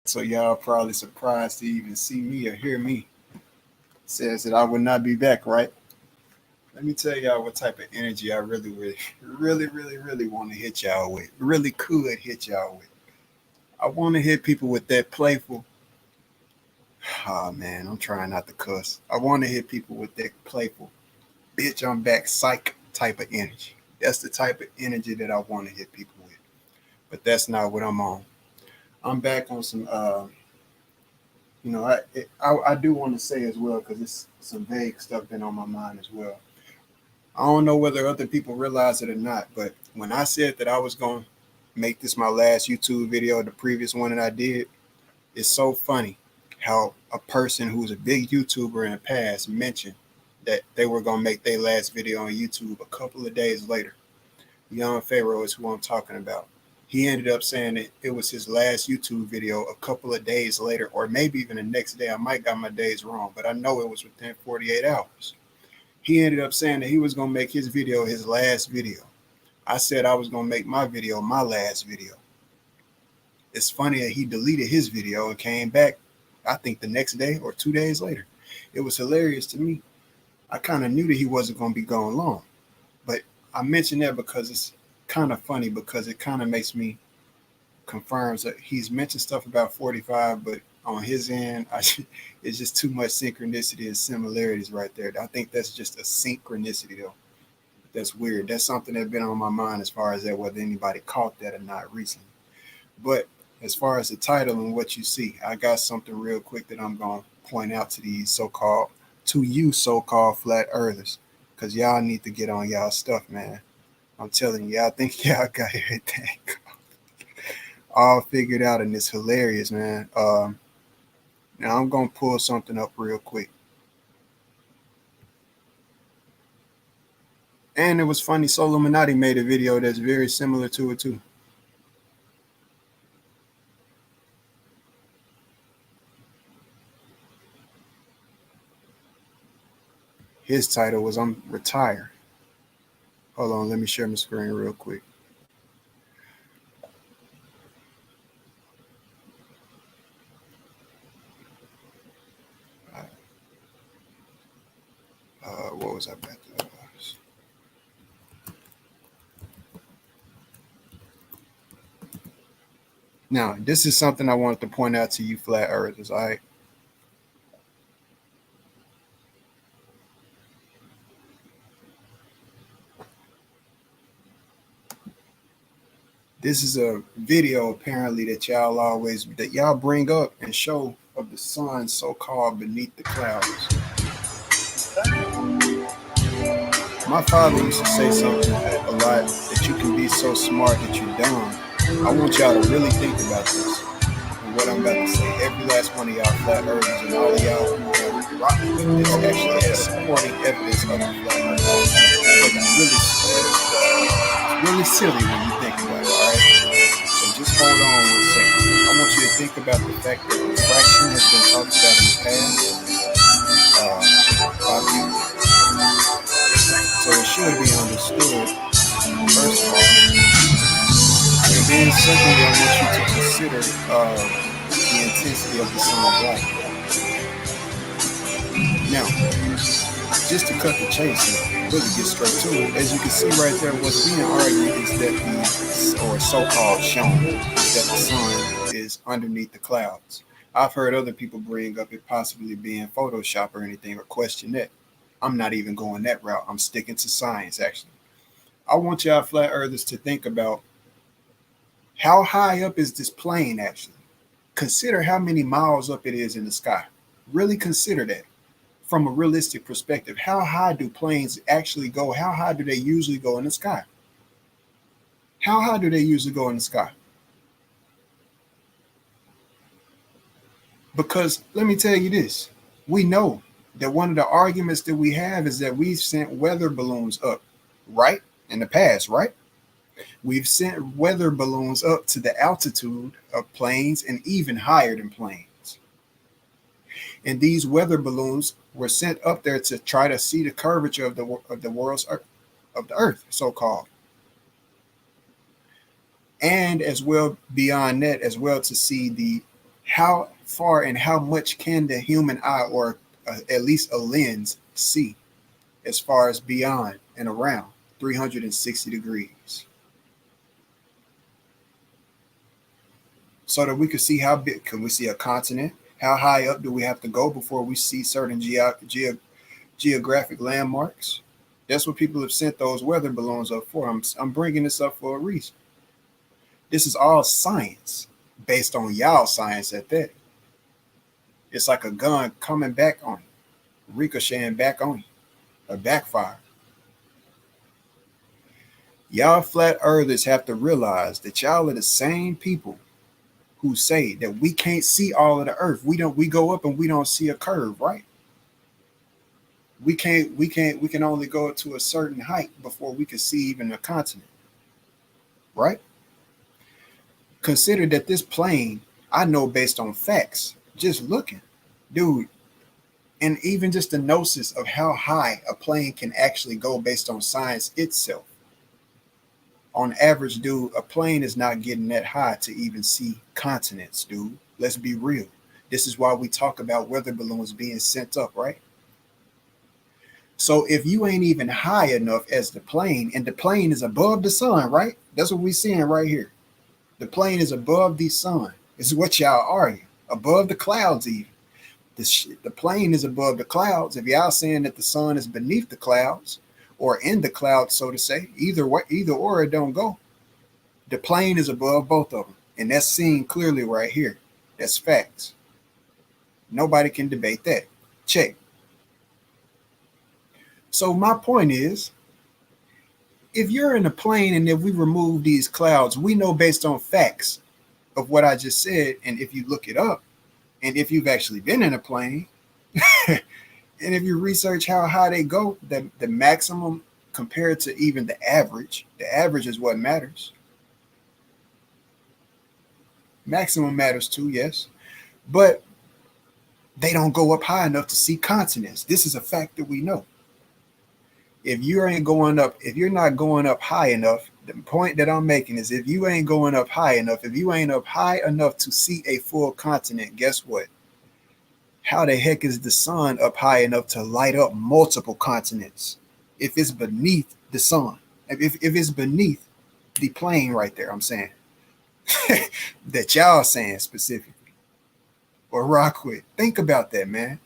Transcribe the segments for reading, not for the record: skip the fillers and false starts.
So y'all probably surprised to even see me or hear me. Says that I would not be back, right? Let me tell y'all what type of energy I really want to hit y'all with. Really could hit y'all with. I want to hit people with that playful. Oh man, I'm trying not to cuss. I want to hit people with that playful, bitch, I'm back psych type of energy. That's the type of energy that I want to hit people with. But that's not what I'm on. I'm back on some I do want to say as well, because it's some vague stuff been on my mind as well. I don't know whether other people realize it or not, but when I said that I was going to make this my last YouTube video, the previous one that I did, it's so funny how a person who's a big YouTuber in the past mentioned that they were going to make their last video on YouTube a couple of days later. Young Pharaoh is who I'm talking about. He ended up saying that it was his last YouTube video a couple of days later, or maybe even the next day. I might got my days wrong, but I know it was within 48 hours. He ended up saying that he was going to make his video his last video. I said I was going to make my video my last video. It's funny that he deleted his video and came back, I think the next day or 2 days later. It was hilarious to me. I kind of knew that he wasn't going to be going long, but I mention that because it's kind of funny, because it kind of makes me confirms that he's mentioned stuff about 45, but on his end, it's just too much synchronicity and similarities right there. I think that's just a synchronicity though. That's weird. That's something that's been on my mind as far as that, whether anybody caught that or not recently. But as far as the title and what you see, I got something real quick that I'm going to point out to these so-called flat earthers, because y'all need to get on y'all stuff, man. I'm telling you, I think y'all got everything all figured out, and it's hilarious, man. Now I'm gonna pull something up real quick. And it was funny, Soluminati made a video that's very similar to it too. His title was I'm Retired. Hold on, let me share my screen real quick. What was I about to Now, this is something I wanted to point out to you flat earthers, all right? This is a video apparently that y'all bring up and show of the sun so-called beneath the clouds. My father used to say something a lot, that you can be so smart that you're dumb. I want y'all to really think about this and what I'm about to say. Every last one of y'all flat earthers and all of y'all who are rocking with this actually has supporting evidence of the flat earth. It's really silly when you think about it, alright? So just hold on 1 second. I want you to think about the fact that refraction has been talked about in the past by people. So it should be understood, first of all. And then secondly, I want you to consider the intensity of the sun's light. Now, just to cut the chase and really get straight to it, as you can see right there, what's being argued is that or so-called shown, is that the sun is underneath the clouds. I've heard other people bring up it possibly being Photoshop or anything, or question that. I'm not even going that route. I'm sticking to science, actually. I want y'all flat earthers to think about how high up is this plane actually. Consider how many miles up it is in the sky. Really consider that from a realistic perspective. How high do planes actually go? How high do they usually go in the sky? How high do they usually go in the sky? Because let me tell you this, we know that one of the arguments that we have is that we've sent weather balloons up, right? In the past, right? We've sent weather balloons up to the altitude of planes and even higher than planes. And these weather balloons were sent up there to try to see the curvature of the world's of the earth, so-called. And as well beyond that, as well to see the How far and how much can the human eye, or at least a lens, see as far as beyond and around 360 degrees? So that we could see how big, can we see a continent? How high up do we have to go before we see certain geographic landmarks? That's what people have sent those weather balloons up for. I'm bringing this up for a reason. This is all science based on y'all science at that. It's like a gun coming back on you, ricocheting back on you, a backfire. Y'all flat earthers have to realize that y'all are the same people who say that we can't see all of the earth. We go up and we don't see a curve, right? We can only go to a certain height before we can see even a continent, right? Consider that this plane, I know based on facts, just looking, dude, and even just the gnosis of how high a plane can actually go based on science itself. On average, dude, a plane is not getting that high to even see continents, dude. Let's be real. This is why we talk about weather balloons being sent up, right? So if you ain't even high enough as the plane, and the plane is above the sun, right? That's what we're seeing right here. The plane is above the sun. This is what y'all argue. Above the clouds, even. The plane is above the clouds. If y'all saying that the sun is beneath the clouds or in the clouds, so to say, either or it don't go. The plane is above both of them. And that's seen clearly right here. That's facts. Nobody can debate that. Check. So my point is, if you're in a plane and if we remove these clouds, we know based on facts of what I just said, and if you look it up, and if you've actually been in a plane, and if you research how high they go, the maximum compared to even the average is what matters. Maximum matters too, yes. But they don't go up high enough to see continents. This is a fact that we know. If you're not going up high enough, the point that I'm making is if you ain't going up high enough, if you ain't up high enough to see a full continent, guess what? How the heck is the sun up high enough to light up multiple continents if it's beneath the sun? If it's beneath the plane right there, I'm saying. That y'all saying specifically. Or rock with. Think about that, man.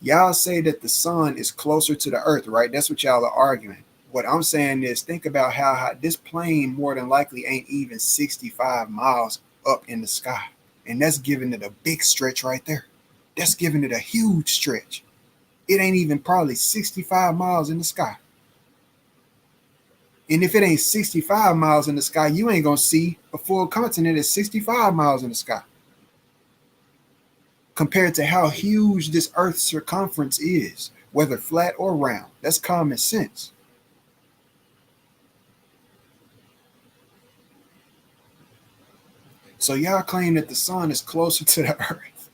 Y'all say that the sun is closer to the earth, right? That's what y'all are arguing. What I'm saying is think about how high this plane more than likely ain't even 65 miles up in the sky. And that's giving it a big stretch right there. That's giving it a huge stretch. It ain't even probably 65 miles in the sky. And if it ain't 65 miles in the sky, you ain't going to see a full continent at 65 miles in the sky. Compared to how huge this Earth's circumference is, whether flat or round. That's common sense. So y'all claim that the sun is closer to the Earth.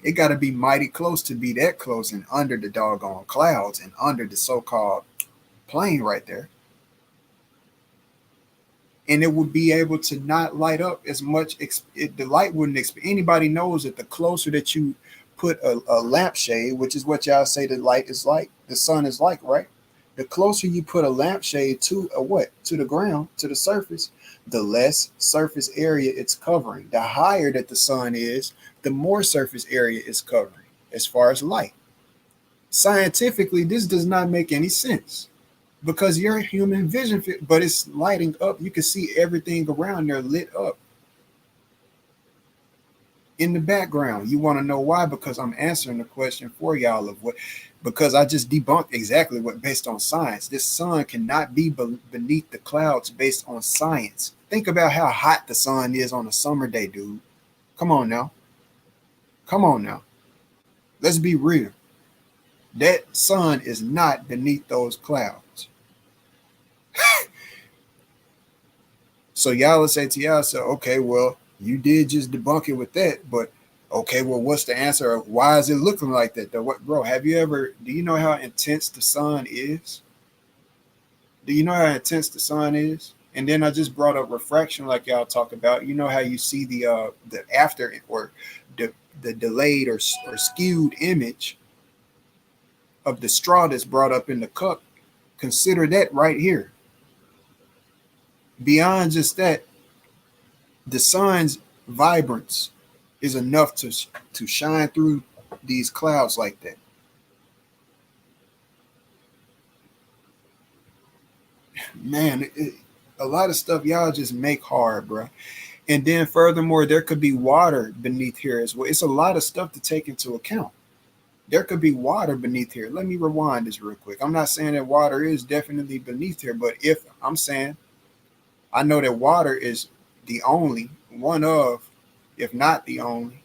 It got to be mighty close to be that close and under the doggone clouds and under the so-called plane right there. And it would be able to not light up as much. The light wouldn't. Anybody knows that the closer that you put a lampshade, which is what y'all say the light is like, the sun is like, right? The closer you put a lampshade to to the ground, to the surface, the less surface area it's covering. The higher that the sun is, the more surface area it's covering as far as light. Scientifically, this does not make any sense. Because your human vision, but it's lighting up. You can see everything around there lit up in the background. You want to know why? Because I'm answering the question for y'all of what, because I just debunked exactly what based on science. This sun cannot be beneath the clouds based on science. Think about how hot the sun is on a summer day, dude. Come on now. Come on now. Let's be real. That sun is not beneath those clouds. So y'all will say to y'all, so okay, well, you did just debunk it with that, but okay, well, what's the answer? Why is it looking like that? Though, what, bro? Do you know how intense the sun is? Do you know how intense the sun is? And then I just brought up refraction, like y'all talk about. You know how you see the after or the delayed or skewed image of the straw that's brought up in the cup, consider that right here. Beyond just that, the sun's vibrance is enough to shine through these clouds like that. Man, a lot of stuff y'all just make hard, bro. And then furthermore, there could be water beneath here as well. It's a lot of stuff to take into account. There could be water beneath here. Let me rewind this real quick. I'm not saying that water is definitely beneath here, but if I'm saying I know that water is the only one of, if not the only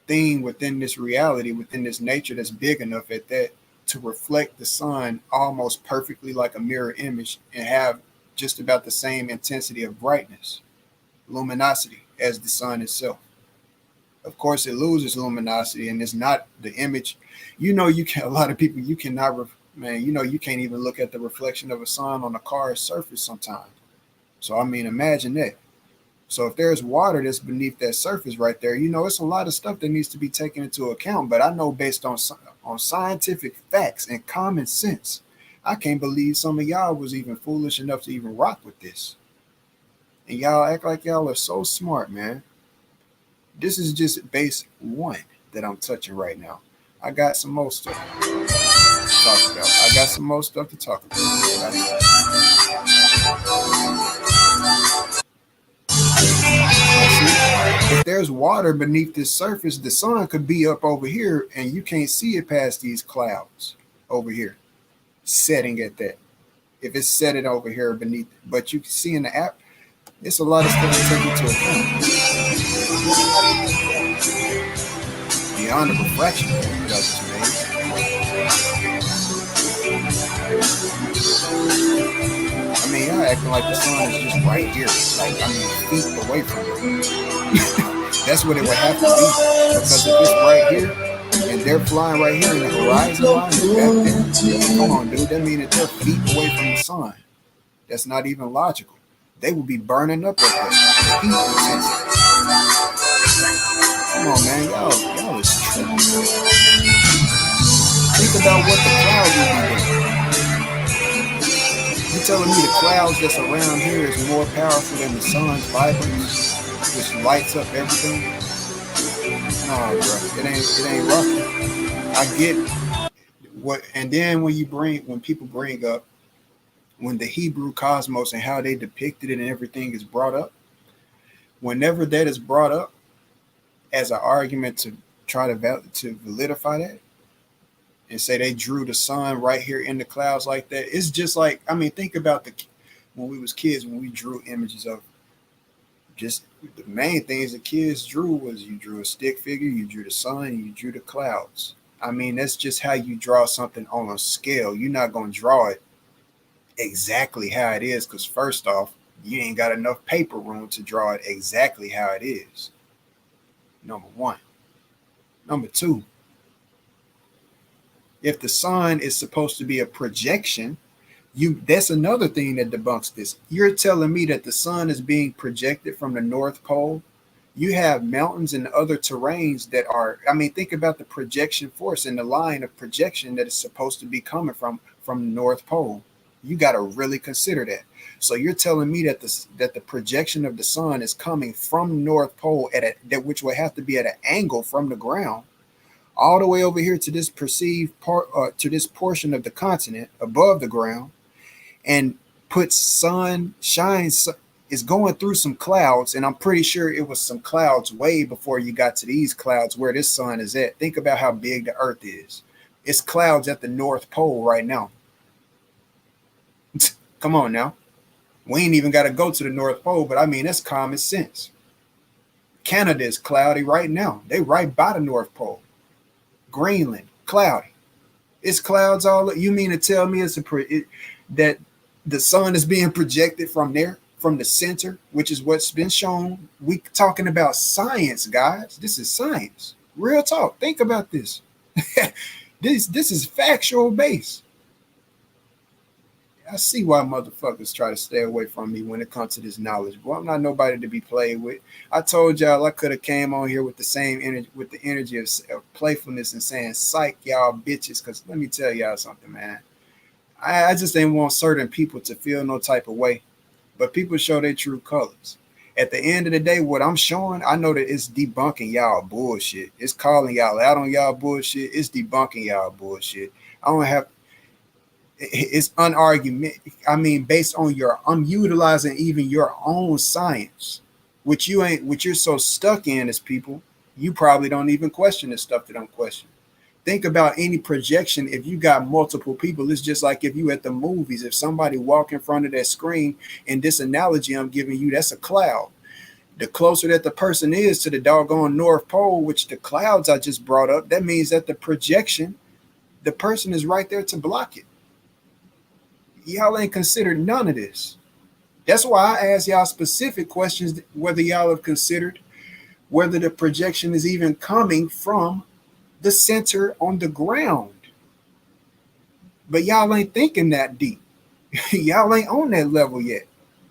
thing within this reality, within this nature that's big enough at that to reflect the sun almost perfectly like a mirror image and have just about the same intensity of brightness, luminosity as the sun itself. Of course, it loses luminosity and it's not the image. You can, a lot of people, you cannot, man, you can't even look at the reflection of a sun on a car's surface sometimes. So, I mean, imagine that. So if there's water that's beneath that surface right there, it's a lot of stuff that needs to be taken into account. But I know based on scientific facts and common sense, I can't believe some of y'all was even foolish enough to even rock with this. And y'all act like y'all are so smart, man. This is just base one that I'm touching right now. I got some more stuff to talk about. Right? If there's water beneath this surface, the sun could be up over here and you can't see it past these clouds over here, setting at that. If it's setting over here beneath, but you can see in the app, it's a lot of stuff to take into account. Beyond the refraction that I just made. I mean, y'all acting like the sun is just right here. Like, I mean, feet away from it. That's what it would have to be. Because if it's right here, and they're flying right here in the horizon line, back there, come on, dude. That means that they're feet away from the sun. That's not even logical. They would be burning up at that heat intensity. Come on, man. Y'all is tripping. Think about what the clouds would be doing. You telling me the clouds that's around here is more powerful than the sun's vibrance, which lights up everything? No, bro, it ain't rough. I get what, and then when people bring up when the Hebrew cosmos and how they depicted it and everything is brought up, whenever that is brought up as an argument to try to validify that, and say they drew the sun right here in the clouds like that. It's just like, I mean, think about when we was kids, when we drew images of just the main things the kids drew was you drew a stick figure, you drew the sun, and you drew the clouds. I mean, that's just how you draw something on a scale. You're not going to draw it exactly how it is because first off, you ain't got enough paper room to draw it exactly how it is. Number one. Number two, if the sun is supposed to be a projection, that's another thing that debunks this. You're telling me that the sun is being projected from the North Pole. You have mountains and other terrains that are, I mean, think about the projection force and the line of projection that is supposed to be coming from the North Pole. You got to really consider that. So you're telling me that the projection of the sun is coming from the North Pole which will have to be at an angle from the ground all the way over here to this perceived part, to this portion of the continent above the ground, and is going through some clouds, and I'm pretty sure it was some clouds way before you got to these clouds where this sun is at. Think about how big the Earth is. It's clouds at the North Pole right now. Come on now. We ain't even got to go to the North Pole, but I mean, that's common sense. Canada is cloudy right now. They right by the North Pole. Greenland, cloudy. It's clouds all. You mean to tell me that the sun is being projected from there, from the center, which is what's been shown? We talking about science, guys. This is science. Real talk. Think about this. This is factual base. I see why motherfuckers try to stay away from me when it comes to this knowledge. Boy, I'm not nobody to be played with. I told y'all I could have came on here with the same energy, with the energy of playfulness and saying, "Psych y'all bitches," because let me tell y'all something, man. I just didn't want certain people to feel no type of way, but people show their true colors. At the end of the day, what I'm showing, I know that it's debunking y'all bullshit. It's calling y'all out on y'all bullshit. It's debunking y'all bullshit. I don't have it's unargument. I mean, based on your, I'm utilizing even your own science, which you ain't, which you're so stuck in as people, you probably don't even question the stuff that I'm questioning. Think about any projection. If you got multiple people, it's just like if you at the movies, if somebody walk in front of that screen, and this analogy I'm giving you, that's a cloud. The closer that the person is to the doggone North Pole, which the clouds I just brought up, that means that the projection, the person is right there to block it. Y'all ain't considered none of this. That's why I ask y'all specific questions, whether y'all have considered whether the projection is even coming from the center on the ground. But y'all ain't thinking that deep. Y'all ain't on that level yet.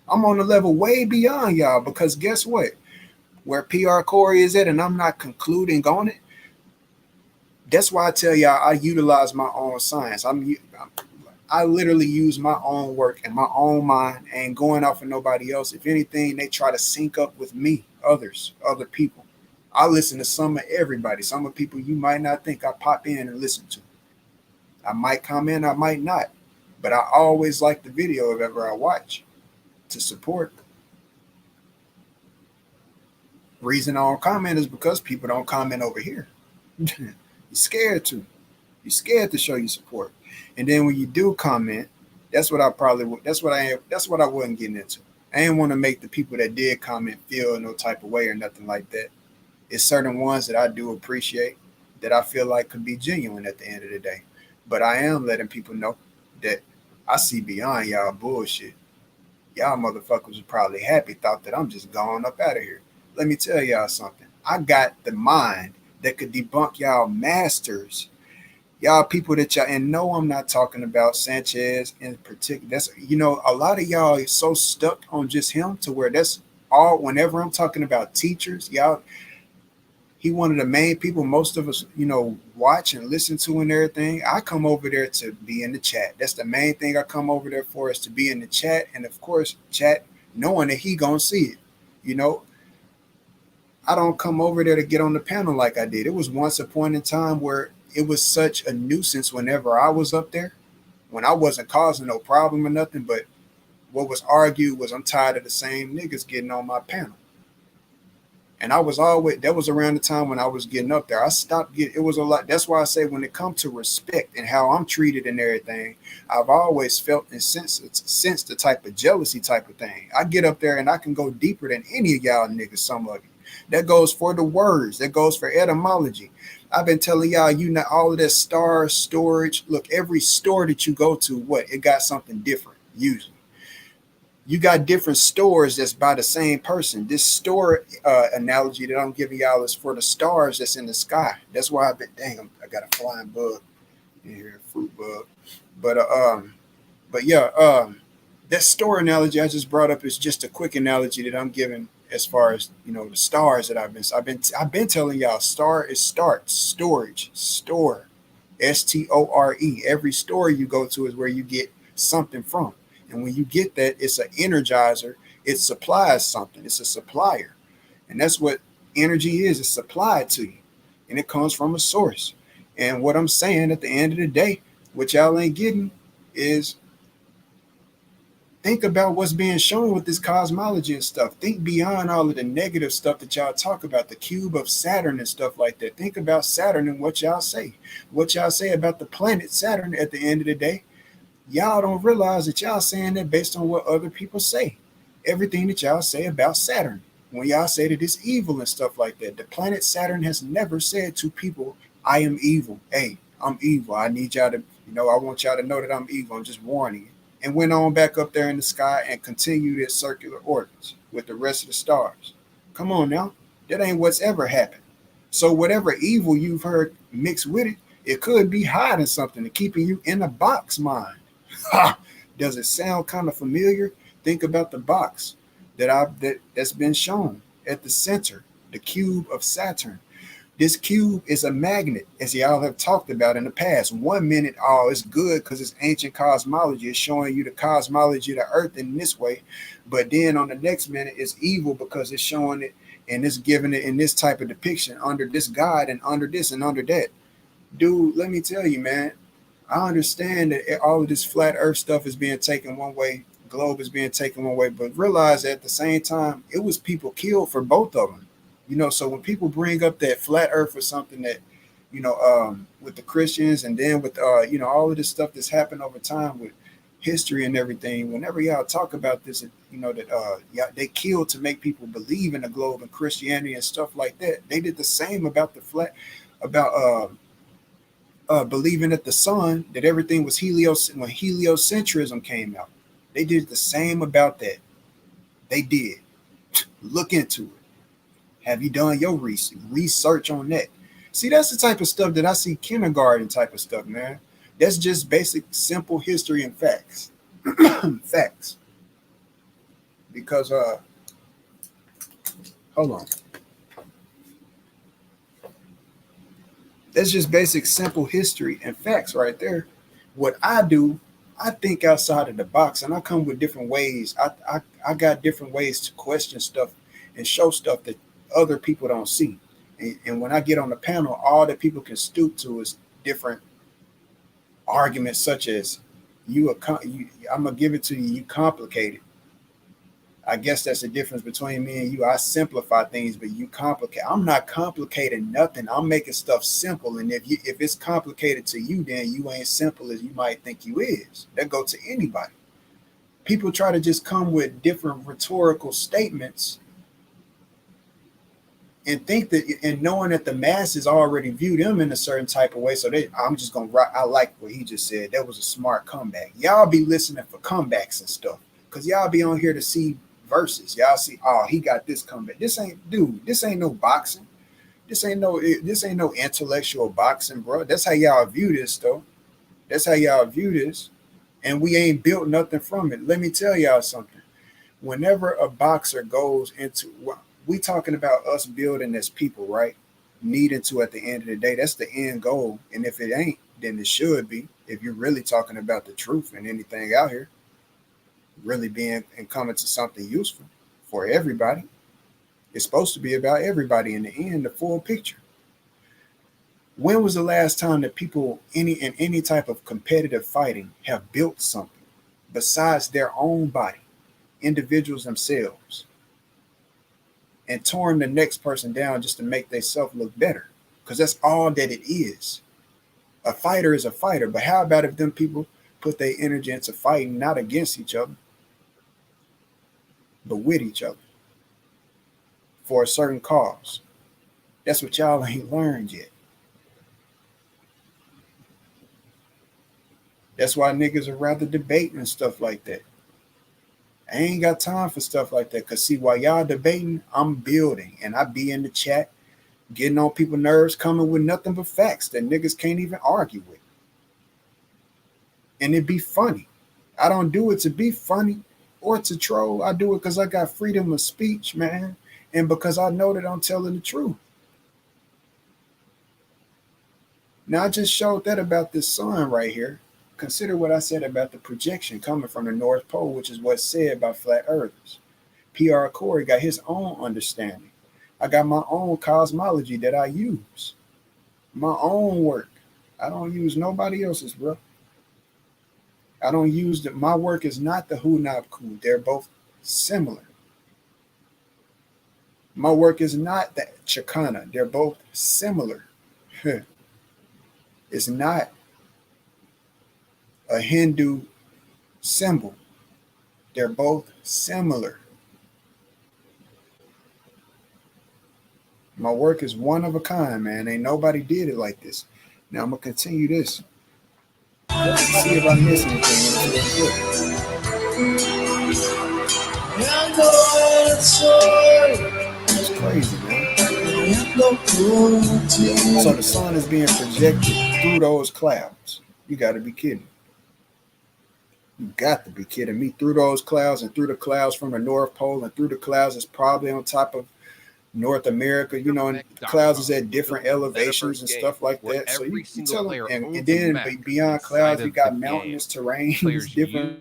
I'm on a level way beyond y'all, because guess what? Where PR Corey is at, and I'm not concluding on it. That's why I tell y'all I utilize my own science. I literally use my own work and my own mind, and going off of nobody else. If anything, they try to sync up with me, other people. I listen to some of everybody. Some of people you might not think I pop in and listen to. I might comment, I might not. But I always like the video if ever I watch to support. Reason I don't comment is because people don't comment over here. You're scared to. You're scared to show your support. And then when you do comment, that's what I probably that's what I am that's what I wasn't getting into. I didn't want to make the people that did comment feel no type of way or nothing like that. It's certain ones that I do appreciate, that I feel like could be genuine at the end of the day. But I am letting people know that I see beyond y'all bullshit. Y'all motherfuckers are probably happy, thought that I'm just going up out of here. Let me tell y'all something. I got the mind that could debunk y'all masters. Y'all people that y'all, and no, I'm not talking about Sanchez in particular. That's, a lot of y'all is so stuck on just him to where that's all. Whenever I'm talking about teachers, y'all, he one of the main people most of us, watch and listen to and everything. I come over there to be in the chat. That's the main thing I come over there for, is to be in the chat. And of course, chat, knowing that he gonna see it. You know, I don't come over there to get on the panel like I did. It was once a point in time where it was such a nuisance whenever I was up there, when I wasn't causing no problem or nothing. But what was argued was, I'm tired of the same niggas getting on my panel. And I was always, that was around the time when I was getting up there. I stopped getting, it was a lot. That's why I say when it comes to respect and how I'm treated and everything, I've always felt and sensed the type of jealousy type of thing. I get up there and I can go deeper than any of y'all niggas, some of you. That goes for the words. That goes for etymology. I've been telling y'all, all of that star storage. Look, every store that you go to, it got something different usually. You got different stores that's by the same person. This store analogy that I'm giving y'all is for the stars that's in the sky. That's why I've been, I got a flying bug in here, a fruit bug. But yeah, that store analogy I just brought up is just a quick analogy that I'm giving as far as, the stars that I've been telling y'all. Star is start, storage, store, store. Every store you go to is where you get something from. And when you get that, it's an energizer. It supplies something. It's a supplier. And that's what energy is. It's supplied to you. And it comes from a source. And what I'm saying at the end of the day, what y'all ain't getting is, think about what's being shown with this cosmology and stuff. Think beyond all of the negative stuff that y'all talk about, the cube of Saturn and stuff like that. Think about Saturn and what y'all say. What y'all say about the planet Saturn at the end of the day. Y'all don't realize that y'all saying that based on what other people say. Everything that y'all say about Saturn, when y'all say that it's evil and stuff like that, the planet Saturn has never said to people, I am evil. Hey, I'm evil. I need y'all to, I want y'all to know that I'm evil. I'm just warning you. And went on back up there in the sky and continued its circular orbits with the rest of the stars. Come on now. That ain't what's ever happened. So whatever evil you've heard mixed with it, it could be hiding something and keeping you in a box mind. Does it sound kind of familiar? Think about the box that's been shown at the center, the cube of Saturn. This cube is a magnet, as y'all have talked about in the past. 1 minute, oh, it's good because it's ancient cosmology. It's showing you the cosmology of the earth in this way. But then on the next minute, it's evil because it's showing it and it's giving it in this type of depiction under this god and under this and under that. Dude, let me tell you, man, I understand that all of this flat earth stuff is being taken one way, globe is being taken one way, but realize that at the same time, it was people killed for both of them. So when people bring up that flat earth or something that, with the Christians and then with, all of this stuff that's happened over time with history and everything, whenever y'all talk about this, they killed to make people believe in the globe and Christianity and stuff like that. They did the same about the flat, about, believing that the sun, that everything was when heliocentrism came out. They did the same about that. They did. Look into it. Have you done your research on that? See, that's the type of stuff that I see kindergarten type of stuff, man. That's just basic, simple history and facts. Facts. Because, hold on. That's just basic, simple history and facts right there. What I do, I think outside of the box, and I come with different ways. I got different ways to question stuff and show stuff that other people don't see. And when I get on the panel, all that people can stoop to is different arguments, such as I'm gonna give it to you. You complicated. I guess that's the difference between me and you. I simplify things, but you complicate. I'm not complicating nothing. I'm making stuff simple. And if it's complicated to you, then you ain't simple as you might think you is. That go to anybody. People try to just come with different rhetorical statements and think that, and knowing that the masses already view them in a certain type of way. So I'm just gonna write. I like what he just said. That was a smart comeback. Y'all be listening for comebacks and stuff, because y'all be on here to see verses. Y'all see, oh, he got this comeback. This ain't no boxing. This ain't no intellectual boxing, bro. That's how y'all view this, though. That's how y'all view this. And we ain't built nothing from it. Let me tell y'all something. Whenever a boxer goes into, we talking about us building as people, right? Needing to at the end of the day. That's the end goal. And if it ain't, then it should be. If you're really talking about the truth and anything out here, really being and coming to something useful for everybody. It's supposed to be about everybody in the end, the full picture. When was the last time that people in any type of competitive fighting have built something besides their own body, individuals themselves, and torn the next person down just to make themselves look better? Because that's all that it is. A fighter is a fighter, but how about if them people put their energy into fighting not against each other, but with each other for a certain cause? That's what y'all ain't learned yet. That's why niggas are rather debating and stuff like that. I ain't got time for stuff like that. Because see, while y'all debating, I'm building. And I be in the chat, getting on people's nerves, coming with nothing but facts that niggas can't even argue with. And it be funny. I don't do it to be funny or to troll. I do it because I got freedom of speech, man. And because I know that I'm telling the truth. Now, I just showed that about this sun right here. Consider what I said about the projection coming from the North Pole, which is what's said by flat earthers. P.R. Corey got his own understanding. I got my own cosmology that I use. My own work. I don't use nobody else's, bro. I don't use my work is not the Hunab-Ku. They're both similar. My work is not the Chakana. They're both similar. It's not a Hindu symbol. They're both similar. My work is one of a kind, man. Ain't nobody did it like this. Now I'm gonna continue this. Let's see if I miss anything. It's crazy, man. So the sun is being projected through those clouds. You got to be kidding. You got to be kidding me. Through those clouds and through the clouds from the North Pole and through the clouds is probably on top of North America, you know, and clouds is at different elevations and stuff like that. So you tell them, and then beyond clouds, you got mountainous terrain, different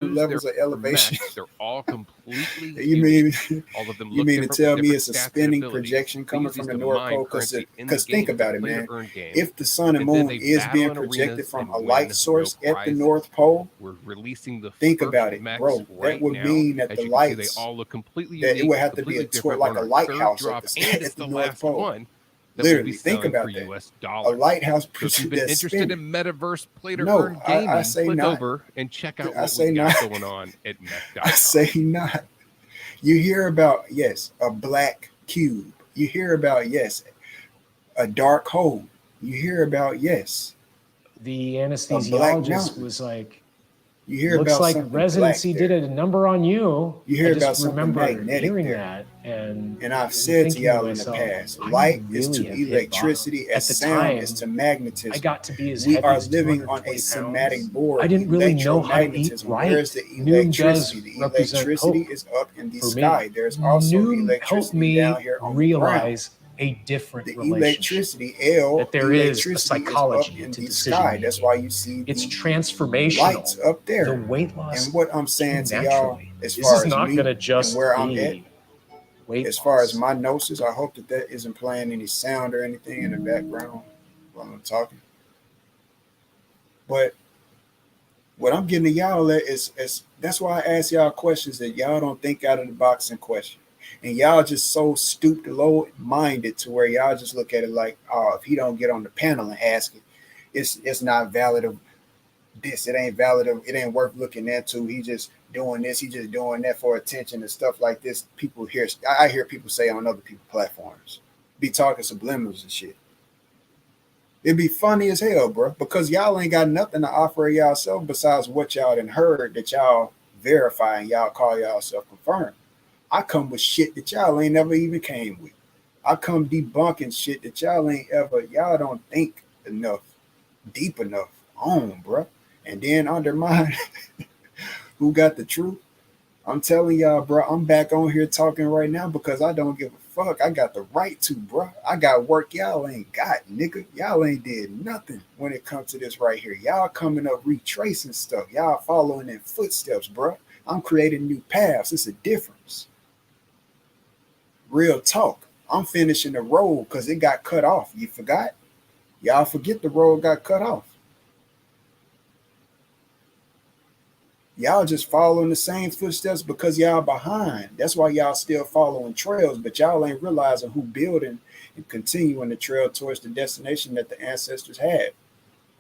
levels of elevation. They're all completely you mean you mean to tell me it's a spinning projection coming from the North Pole? Because think about it, man. If the sun and moon is being projected from a light source at the North Pole, we're releasing the think about it, bro. That would mean that the lights, they all look completely that it would have to be like a lighthouse at the North Pole. Literally, think about that. A lighthouse. So if you've been interested in metaverse play to no, earn gaming, I say click not. over and check out I what say we got not. going on at mech.com. I say not. You hear about, yes, a black cube. You hear about, yes, a dark hole. You hear about, yes, the anesthesiologist was like, you hear looks about like something residency black did a number on you. You hear I about just something remember magnetic hearing there. that, and I've said to thinking y'all in myself, the past, I light is really to have hit electricity bottom. as At the sound time, is to magnetism. I got to be as We heavy are as living on a 220 somatic pounds. board. I didn't really know how to eat Electromagnetism. right. Where's the Noon does electricity? The represent electricity hope is up in the for sky. me. There's also Noon helped electricity down me here on the ground. realize a different The relationship. electricity, L, That there is a electricity is psychology up in to the decision sky. making. That's why you see It's the transformational. lights up there. The weight loss And what I'm saying to y'all, naturally. as This far is as not me going to and just where I'm at, be weight as far as loss. my gnosis, I hope that isn't playing any sound or anything in the background while I'm talking. But what I'm getting to y'all at is that's why I ask y'all questions that y'all don't think out of the box and question. And y'all just so stupid, low minded to where y'all just look at it like, oh, if he don't get on the panel and ask it, it's not valid of this. It ain't valid of, it ain't worth looking into. He just doing this, he just doing that for attention and stuff like this. People hear, I hear people say on other people's platforms, be talking subliminals and shit. It'd be funny as hell, bro, because y'all ain't got nothing to offer y'all self besides what y'all done heard that y'all verify and y'all call y'all self confirmed. I come with shit that y'all ain't never even came with. I come debunking shit that y'all don't think enough, deep enough on, bro. And then undermine who got the truth. I'm telling y'all, bro, I'm back on here talking right now because I don't give a fuck. I got the right to, bro. I got work y'all ain't got, nigga. Y'all ain't did nothing when it comes to this right here. Y'all coming up retracing stuff. Y'all following in footsteps, bro. I'm creating new paths. It's a difference. Real talk. I'm finishing the road because it got cut off. You forgot? Y'all forget the road got cut off. Y'all just following the same footsteps because y'all behind. That's why y'all still following trails, but y'all ain't realizing who building and continuing the trail towards the destination that the ancestors had.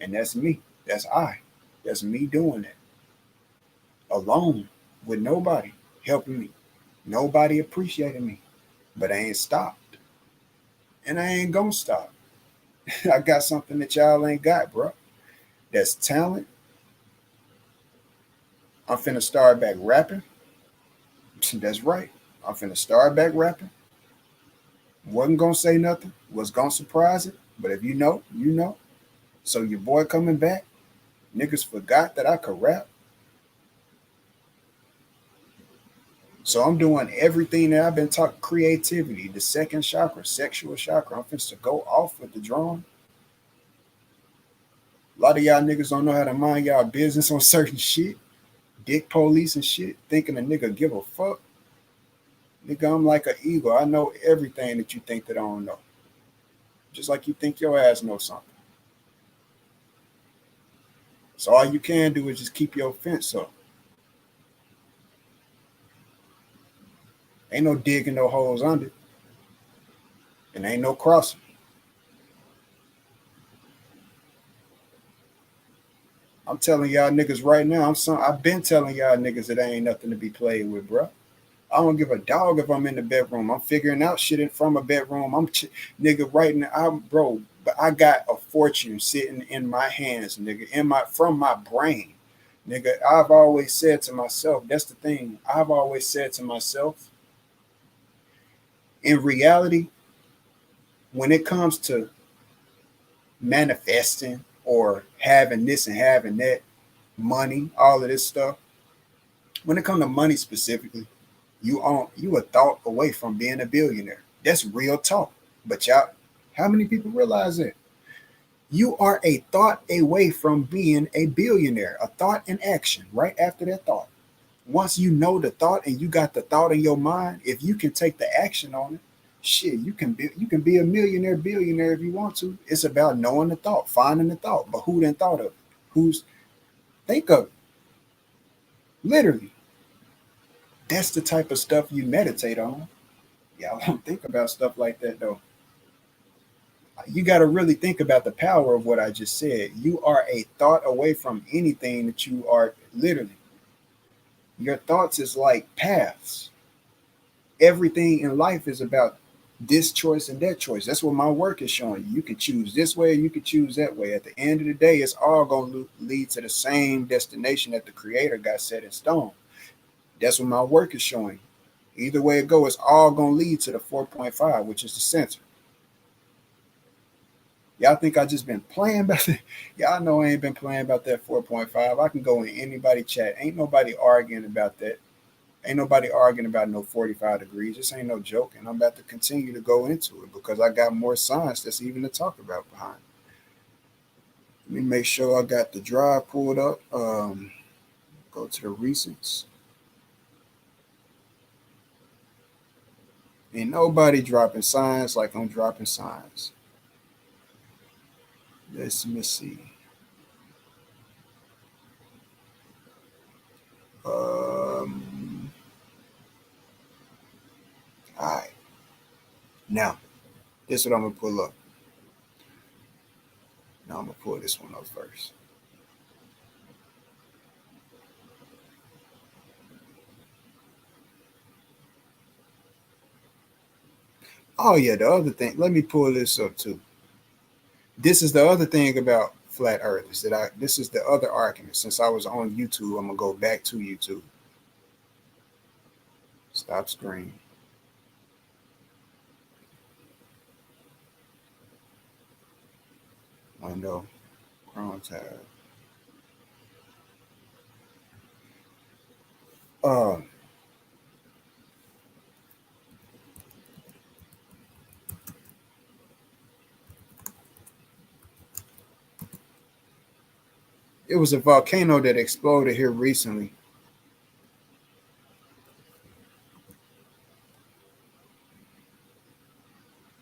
And that's me. That's I. That's me doing it. Alone with nobody helping me. Nobody appreciating me. But I ain't stopped. And I ain't gonna stop. I got something that y'all ain't got, bro. That's talent. I'm finna start back rapping. That's right. I'm finna start back rapping. Wasn't gonna say nothing. Was gonna surprise it. But if you know, you know. So your boy coming back. Niggas forgot that I could rap. So I'm doing everything that I've been taught. Creativity, the second chakra, sexual chakra. I'm finna go off with the drum. A lot of y'all niggas don't know how to mind y'all business on certain shit. Dick police and shit. Thinking a nigga give a fuck. Nigga, I'm like an eagle. I know everything that you think that I don't know. Just like you think your ass knows something. So all you can do is just keep your fence up. Ain't no digging no holes under. And ain't no crossing. I'm telling y'all niggas right now, I've been telling y'all niggas that ain't nothing to be played with, bro. I don't give a dog if I'm in the bedroom. I'm figuring out shit from a bedroom. Nigga right now, bro. But I got a fortune sitting in my hands, nigga, from my brain, nigga. I've always said to myself, that's the thing. I've always said to myself, in reality, when it comes to manifesting or having this and having that, money, all of this stuff. When it comes to money specifically, you a thought away from being a billionaire. That's real talk. But y'all, how many people realize that? You are a thought away from being a billionaire. A thought and action right after that thought. Once you know the thought and you got the thought in your mind, if you can take the action on it, shit, you can be a millionaire, billionaire if you want to. It's about knowing the thought, finding the thought, but who didn't thought of it? Who's think of it? Literally, that's the type of stuff you meditate on. Y'all don't think about stuff like that though. You got to really think about the power of what I just said. You are a thought away from anything that you are literally. Your thoughts is like paths. Everything in life is about this choice and that choice. That's what my work is showing you. You can choose this way, you can choose that way. At the end of the day, it's all going to lead to the same destination that the creator got set in stone. That's what my work is showing you. Either way it goes, it's all going to lead to the 4.5, which is the center. Y'all think I just been playing about it? Y'all know I ain't been playing about that 4.5. I can go in anybody chat. Ain't nobody arguing about that. Ain't nobody arguing about no 45 degrees. This ain't no joke. And I'm about to continue to go into it because I got more science that's even to talk about behind it. Let me make sure I got the drive pulled up. Go to the recents. Ain't nobody dropping science like I'm dropping science. Let me see. All right. Now, this is what I'm gonna pull up. Now I'm gonna pull this one up first. Oh yeah, the other thing. Let me pull this up too. This is the other thing about flat Earth is that this is the other argument. Since I was on YouTube, I'm gonna go back to YouTube. Stop screen. Window. Chrome tab. It was a volcano that exploded here recently.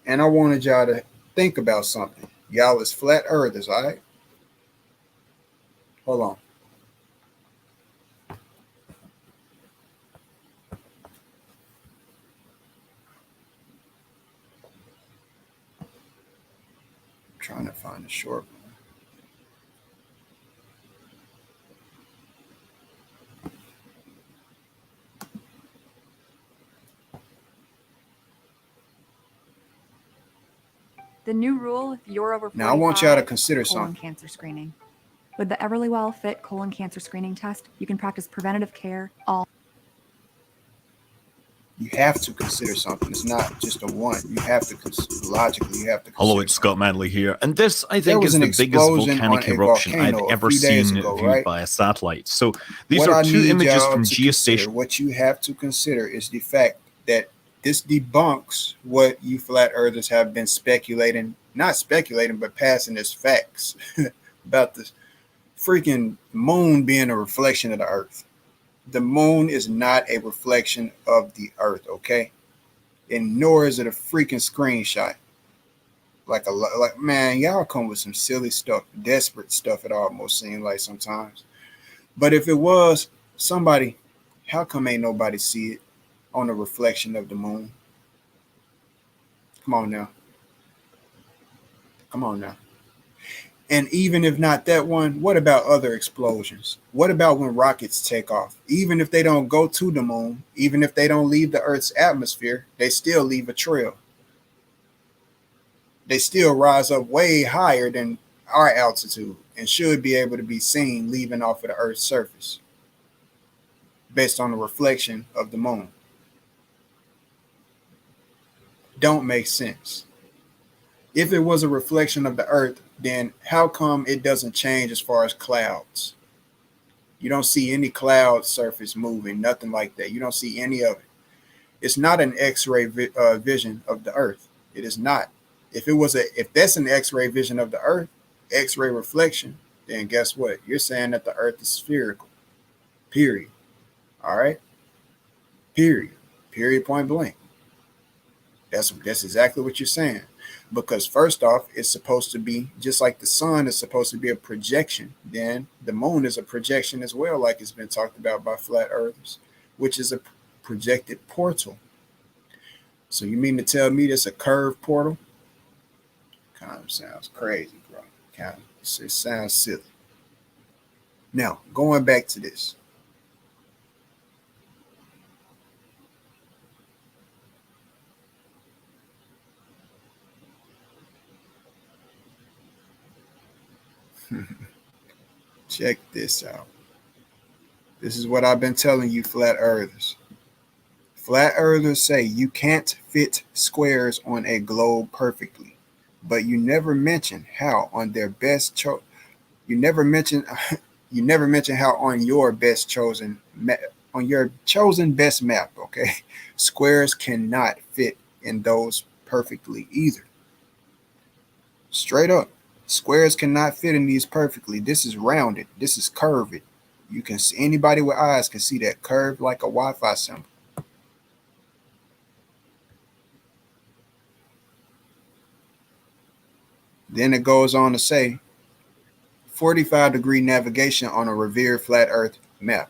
And I wanted y'all to think about something. Y'all is flat earthers, all right? Hold on. I'm trying to find a short one. The new rule, if you're over 45, now I want y'all to consider colon something. cancer screening. With the Everlywell Fit colon cancer screening test, you can practice preventative care all. You have to consider something. It's not just a one. You have to logically. You have to. Hello, it's Scott Manley here, and this I think is an the biggest explosion volcanic on a eruption I've volcano a ever few days seen ago, viewed right? by a satellite. So these What are I two need images y'all from to consider, geostationary. what you have to consider is the fact that this debunks what you flat earthers have been speculating, not speculating, but passing as facts about this freaking moon being a reflection of the earth. The moon is not a reflection of the earth, okay? And nor is it a freaking screenshot. Like man, y'all come with some silly stuff, desperate stuff. It almost seems like sometimes. But if it was somebody, how come ain't nobody see it on the reflection of the moon? Come on now. Come on now. And even if not that one, what about other explosions? What about when rockets take off? Even if they don't go to the moon, even if they don't leave the Earth's atmosphere, they still leave a trail. They still rise up way higher than our altitude and should be able to be seen leaving off of the Earth's surface based on the reflection of the moon. Don't make sense. If it was a reflection of the Earth, then how come it doesn't change as far as clouds? You don't see any cloud surface moving, nothing like that. You don't see any of it. It's not an X-ray vision of the Earth. It is not. If that's an X-ray vision of the Earth, X-ray reflection, then guess what? You're saying that the Earth is spherical. Period. All right. Period. Period. Point blank. That's exactly what you're saying. Because first off, it's supposed to be just like the sun is supposed to be a projection. Then the moon is a projection as well, like it's been talked about by flat earthers, which is a projected portal. So you mean to tell me that's a curved portal? Kind of sounds crazy, bro. It sounds silly. Now, going back to this. Check this out. This is what I've been telling you, flat earthers. Flat earthers say you can't fit squares on a globe perfectly, but you never mention how on their best you never mention how on your best chosen on your chosen best map, okay? Squares cannot fit in those perfectly either. Straight up. Squares cannot fit in these perfectly. This is rounded. This is curved. You can see, anybody with eyes can see that curved like a Wi-Fi symbol. Then it goes on to say 45-degree navigation on a revered flat earth map.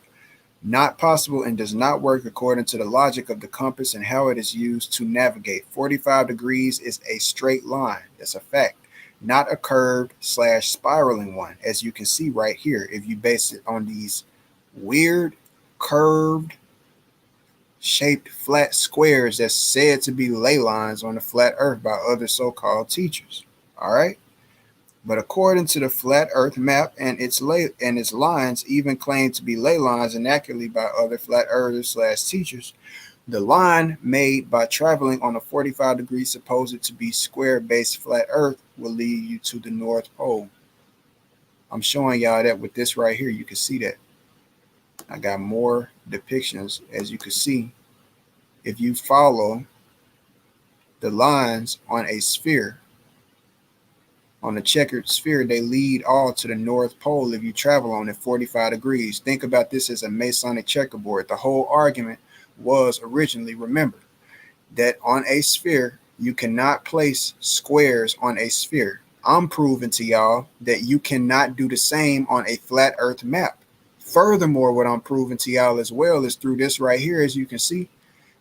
Not possible and does not work according to the logic of the compass and how it is used to navigate. 45 degrees is a straight line. That's a fact. Not a curved / spiraling one, as you can see right here. If you base it on these weird curved shaped flat squares that's said to be ley lines on the flat earth by other so-called teachers. All right. But according to the flat earth map and its lines even claim to be ley lines inaccurately by other flat earthers / teachers, the line made by traveling on a 45 degree supposed to be square-based flat earth will lead you to the North Pole. I'm showing y'all that with this right here. You can see that. I got more depictions, as you can see. If you follow the lines on a sphere, on a checkered sphere, they lead all to the North Pole if you travel on it 45 degrees. Think about this as a Masonic checkerboard. The whole argument was originally, remember, that on a sphere, you cannot place squares on a sphere. I'm proving to y'all that you cannot do the same on a flat earth map. Furthermore, what I'm proving to y'all as well is through this right here. As you can see,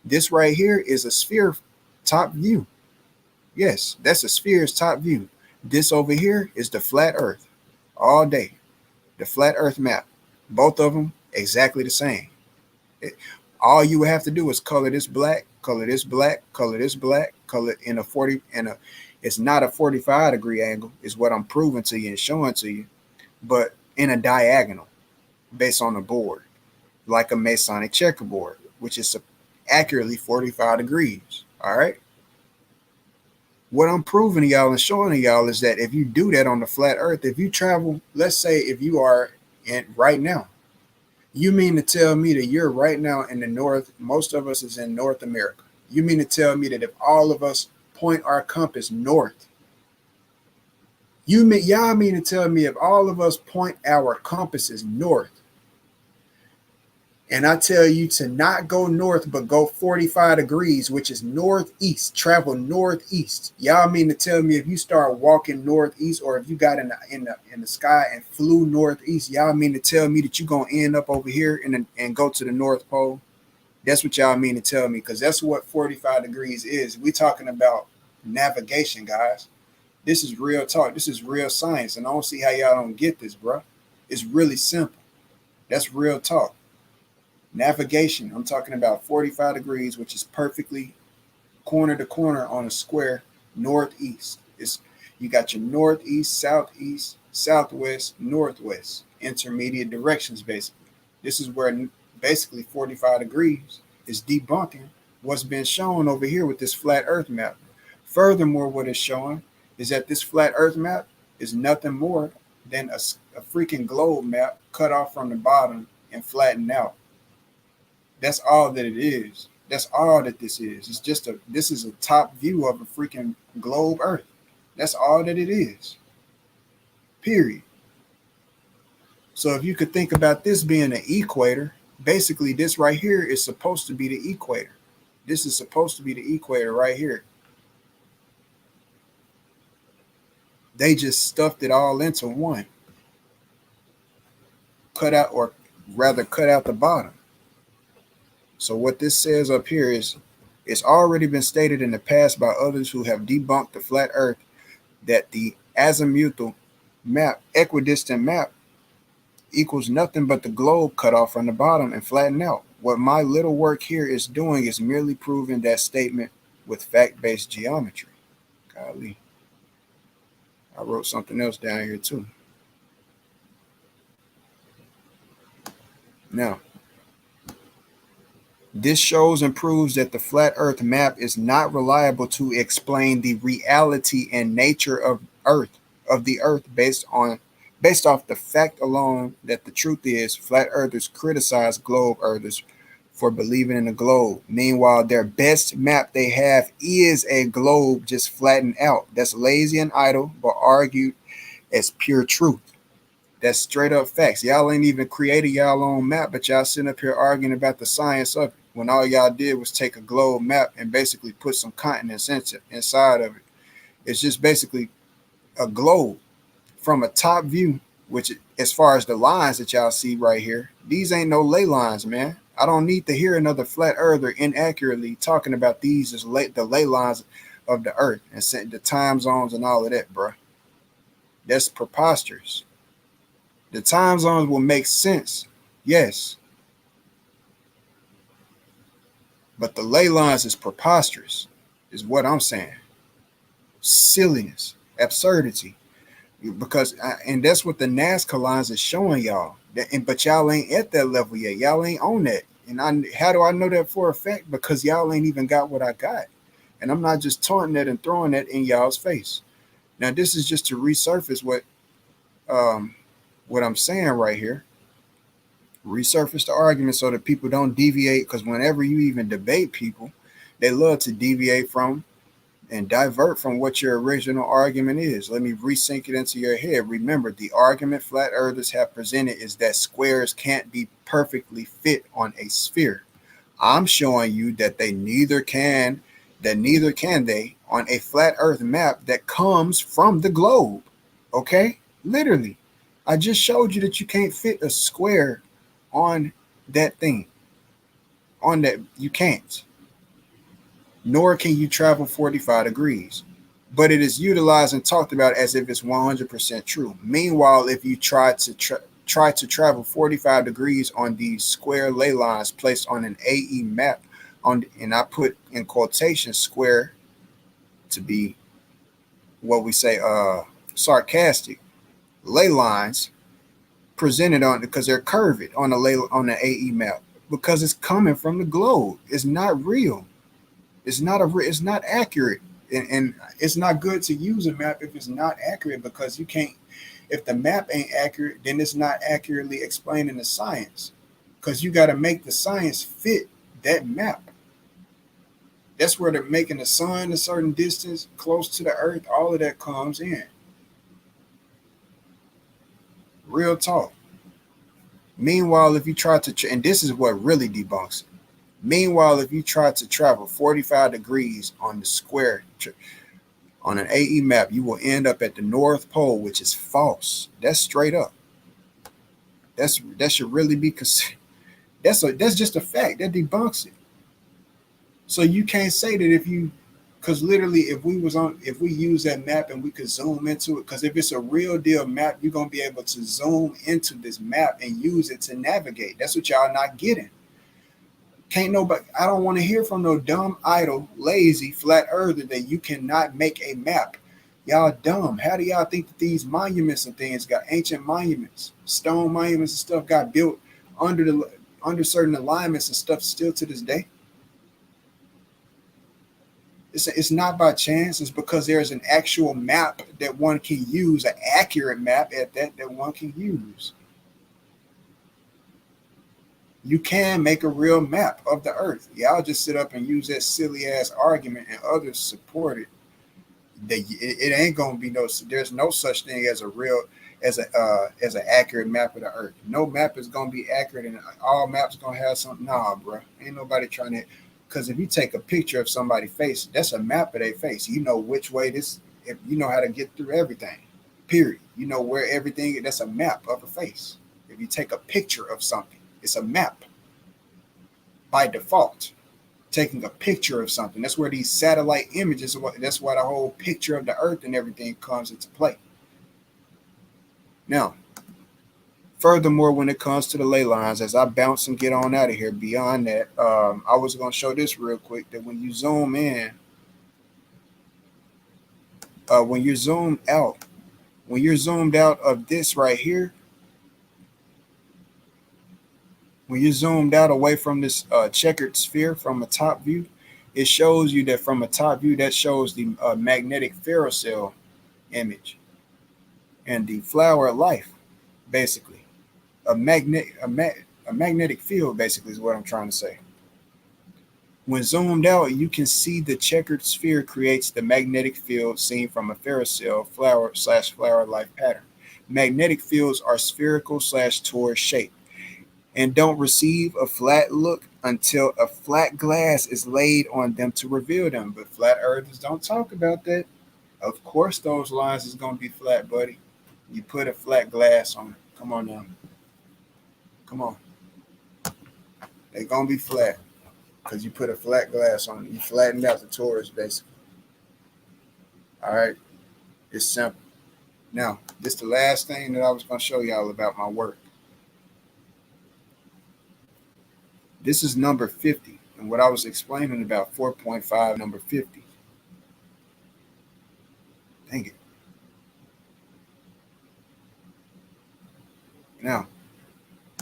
this right here is a sphere top view. Yes, that's a sphere's top view. This over here is the flat earth all day. The flat earth map. Both of them exactly the same. All you would have to do is color this black, color this black, color this black, color in a 40 and it's not a 45 degree angle is what I'm proving to you and showing to you, but in a diagonal based on the board, like a Masonic checkerboard, which is accurately 45 degrees. All right. What I'm proving to y'all and showing to y'all is that if you do that on the flat earth, if you travel, let's say if you are in right now, you mean to tell me that you're right now in the north, most of us is in North America. You mean to tell me that if all of us point our compass north, y'all mean to tell me if all of us point our compasses north, and I tell you to not go north, but go 45 degrees, which is northeast, travel northeast. Y'all mean to tell me if you start walking northeast, or if you got in the sky and flew northeast, y'all mean to tell me that you're going to end up over here and go to the North Pole? That's what y'all mean to tell me, because that's what 45 degrees is. We talking about navigation, guys. This is real talk. This is real science, and I don't see how y'all don't get this, bro. It's really simple. That's real talk. Navigation, I'm talking about 45 degrees, which is perfectly corner to corner on a square northeast. You got your northeast, southeast, southwest, northwest, intermediate directions, basically. This is where basically 45 degrees is debunking what's been shown over here with this flat earth map. Furthermore, what it's showing is that this flat earth map is nothing more than a a freaking globe map cut off from the bottom and flattened out. That's all that it is. That's all that this is. It's just this is a top view of a freaking globe Earth. That's all that it is. Period. So if you could think about this being an equator, basically this right here is supposed to be the equator. This is supposed to be the equator right here. They just stuffed it all into one. Cut out the bottom. So what this says up here is, it's already been stated in the past by others who have debunked the flat earth that the azimuthal map, equidistant map, equals nothing but the globe cut off from the bottom and flattened out. What my little work here is doing is merely proving that statement with fact-based geometry. Golly. I wrote something else down here too. Now, this shows and proves that the flat earth map is not reliable to explain the reality and nature of the earth based off the fact alone that the truth is flat earthers criticize globe earthers for believing in the globe. Meanwhile, their best map they have is a globe just flattened out. That's lazy and idle, but argued as pure truth. That's straight up facts. Y'all ain't even created y'all own map, but y'all sitting up here arguing about the science of it, when all y'all did was take a globe map and basically put some continents inside of it. It's just basically a globe from a top view, which as far as the lines that y'all see right here, these ain't no ley lines, man. I don't need to hear another flat earther inaccurately talking about these as the ley lines of the earth and setting the time zones and all of that, bro. That's preposterous. The time zones will make sense, yes. But the ley lines is preposterous, is what I'm saying. Silliness, absurdity. Because, and that's what the Nazca lines is showing y'all. But y'all ain't at that level yet. Y'all ain't on that. And how do I know that for a fact? Because y'all ain't even got what I got. And I'm not just taunting that and throwing that in y'all's face. Now, this is just to resurface what I'm saying right here. Resurface the argument so that people don't deviate, because whenever you even debate people, they love to deviate from and divert from what your original argument is. Let me resync it into your head. Remember, the argument flat earthers have presented is that squares can't be perfectly fit on a sphere. I'm showing you that neither can they on a flat earth map that comes from the globe. Okay? Literally. I just showed you that you can't fit a square on that thing. On that, you can't. Nor can you travel 45 degrees. But it is utilized and talked about as if it's 100% true. Meanwhile, if you try to travel 45 degrees on these square ley lines placed on an AE map, and I put in quotation square to be what we say sarcastic, ley lines presented on, because they're curved on the AE map, because it's coming from the globe. It's not real. It's not accurate, and it's not good to use a map if it's not accurate, because you can't. If the map ain't accurate, then it's not accurately explaining the science, because you got to make the science fit that map. That's where they're making the sun a certain distance close to the earth. All of that comes in. Real talk. Meanwhile, if you try to, and this is what really debunks it. Meanwhile, if you try to travel 45 degrees on the square, on an AE map, you will end up at the North Pole, which is false. That's straight up. That should really be considered. That's just a fact. That debunks it. So you can't say that because literally if we use that map and we could zoom into it, because if it's a real deal map, you're going to be able to zoom into this map and use it to navigate. That's what y'all not getting. Can't nobody, I don't want to hear from no dumb, idle, lazy, flat earther that you cannot make a map. Y'all dumb. How do y'all think that these monuments and things got, ancient monuments, stone monuments and stuff got built under certain alignments and stuff still to this day? It's not by chance. It's because there's an actual map that one can use, an accurate map at that one can use. You can make a real map of the earth. Y'all just sit up and use that silly ass argument and others support it. It ain't gonna be no, there's no such thing as a real, as an accurate map of the earth. No map is gonna be accurate, and all maps gonna have something. Nah, bro, ain't nobody trying to. Because if you take a picture of somebody's face, that's a map of their face. You know which way this. If you know how to get through everything, period. You know where everything. That's a map of a face. If you take a picture of something, it's a map by default. Taking a picture of something. That's where these satellite images. That's why the whole picture of the earth and everything comes into play. Now, furthermore, when it comes to the ley lines, as I bounce and get on out of here, beyond that, I was going to show this real quick, that when you zoom in, when you're zoomed out, when you're zoomed out of this right here, when you're zoomed out away from this checkered sphere from a top view, it shows you that from a top view, that shows the magnetic ferrocell image and the flower of life, basically. A magnetic field, basically, is what I'm trying to say. When zoomed out, you can see the checkered sphere creates the magnetic field seen from a ferrocell flower life pattern. Magnetic fields are spherical / torus shape and don't receive a flat look until a flat glass is laid on them to reveal them. But flat earthers don't talk about that. Of course, those lines is going to be flat, buddy. You put a flat glass on it. Come on now. Come on. They're going to be flat because you put a flat glass on it. You flattened out the torus, basically. All right. It's simple. Now, this is the last thing that I was going to show y'all about my work. This is number 50. And what I was explaining about 4.5, number 50. Dang it. Now,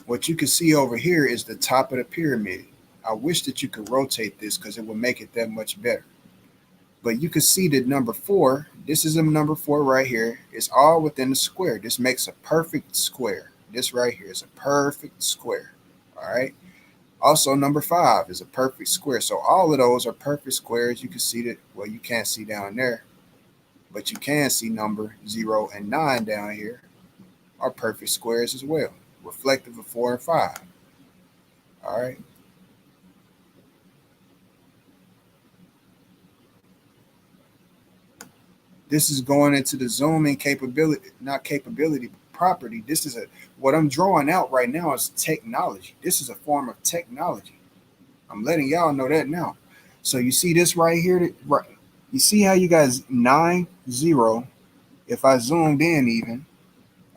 what you can see over here is the top of the pyramid. I wish that you could rotate this because it would make it that much better. But you can see that number 4, this is a number 4 right here. It's all within the square. This makes a perfect square. This right here is a perfect square. All right. Also, number 5 is a perfect square. So all of those are perfect squares. You can see that. Well, you can't see down there, but you can see number 0 and 9 down here are perfect squares as well, reflective of 4 and 5. All right. This is going into the zooming capability, not capability, property. This is what I'm drawing out right now is technology. This is a form of technology. I'm letting y'all know that now. So you see this right here, right? You see how you guys 9, 0. If I zoomed in even,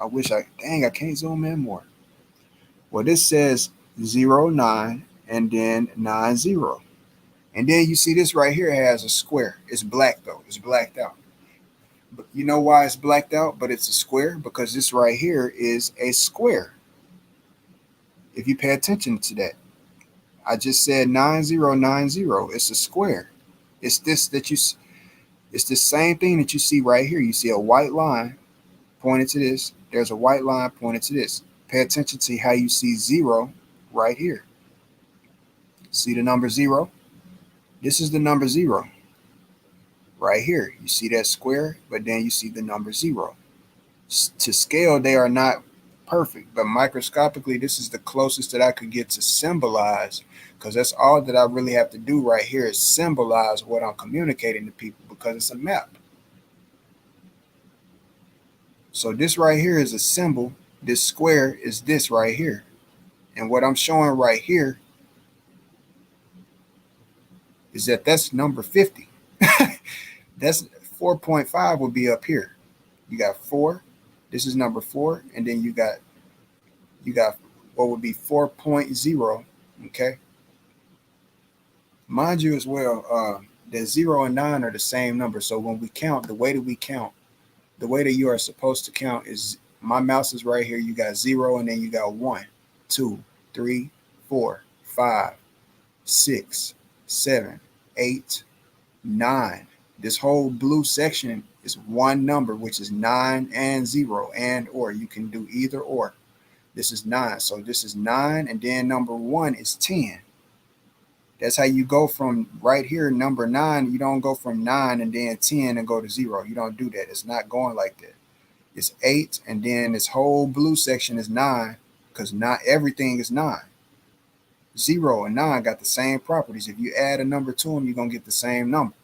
I can't zoom in more. Well, this says 0, 9, and then 9, 0. And then you see this right here has a square. It's black though. It's blacked out. But you know why it's blacked out, but it's a square? Because this right here is a square. If you pay attention to that, I just said 9090. It's a square. It's this that you. It's the same thing that you see right here. You see a white line pointed to this. There's a white line pointed to this. Pay attention to how you see 0 right here. See the number 0? This is the number 0. Right here, you see that square, but then you see the number 0. To scale, they are not perfect, but microscopically, this is the closest that I could get to symbolize, because that's all that I really have to do right here is symbolize what I'm communicating to people, because it's a map. So this right here is a symbol. This square is this right here. And what I'm showing right here is that that's number 50. That's 4.5 would be up here. You got 4. This is number 4. And then you got what would be 4.0. Okay. Mind you as well, that 0 and 9 are the same number. So when we count, the way that we count, the way that you are supposed to count is my mouse is right here. You got 0 and then you got 1, 2, 3, 4, 5, 6, 7, 8, 9. This whole blue section is one number, which is 9 and 0, and or. You can do either or. This is 9. So this is 9, and then number 1 is 10. That's how you go from right here, number 9. You don't go from 9 and then 10 and go to 0. You don't do that. It's not going like that. It's 8, and then this whole blue section is 9, because not everything is 9. 0 and 9 got the same properties. If you add a number to them, you're going to get the same number.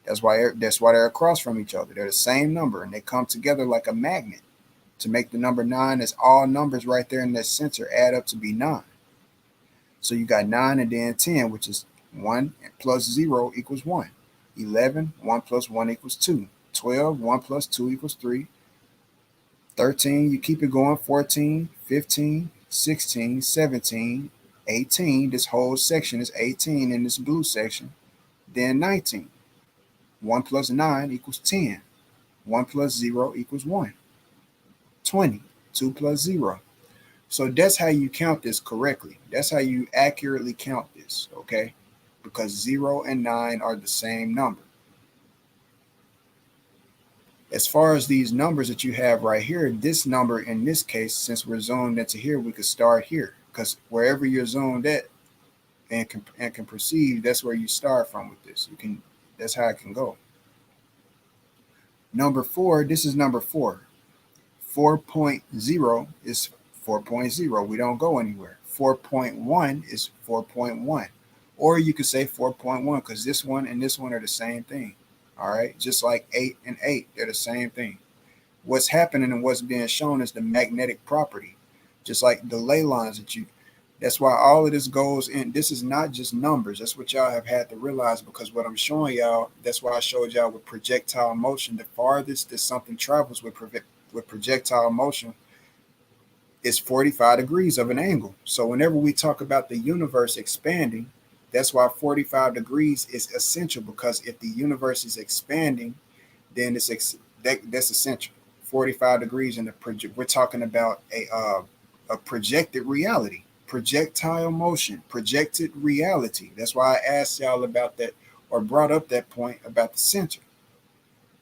That's why they're across from each other. They're the same number, and they come together like a magnet to make the number 9. As all numbers right there in that center add up to be 9. So you got 9 and then 10, which is 1 plus 0 equals 1. 11, 1 plus 1 equals 2. 12, 1 plus 2 equals 3. 13, you keep it going. 14, 15, 16, 17, 18. This whole section is 18 in this blue section. Then 19. 1 plus 9 equals 10. 1 plus 0 equals 1. 20. 2 plus 0. So that's how you count this correctly. That's how you accurately count this, okay? Because 0 and 9 are the same number. As far as these numbers that you have right here, this number in this case, since we're zoomed into here, we could start here, because wherever you're zoomed at and can perceive, that's where you start from with this. That's how it can go. Number 4, this is number 4. 4.0 is 4.0. We don't go anywhere. 4.1 is 4.1. Or you could say 4.1, because this one and this one are the same thing. All right, just like 8 and 8, they're the same thing. What's happening and what's being shown is the magnetic property, just like the ley lines that's why all of this goes in. This is not just numbers. That's what y'all have had to realize, because what I'm showing y'all, that's why I showed y'all with projectile motion, the farthest that something travels with projectile motion is 45 degrees of an angle. So whenever we talk about the universe expanding, that's why 45 degrees is essential, because if the universe is expanding, then that's essential. 45 degrees in we're talking about a projected reality, projectile motion, projected reality. That's why I asked y'all about that, or brought up that point about the center.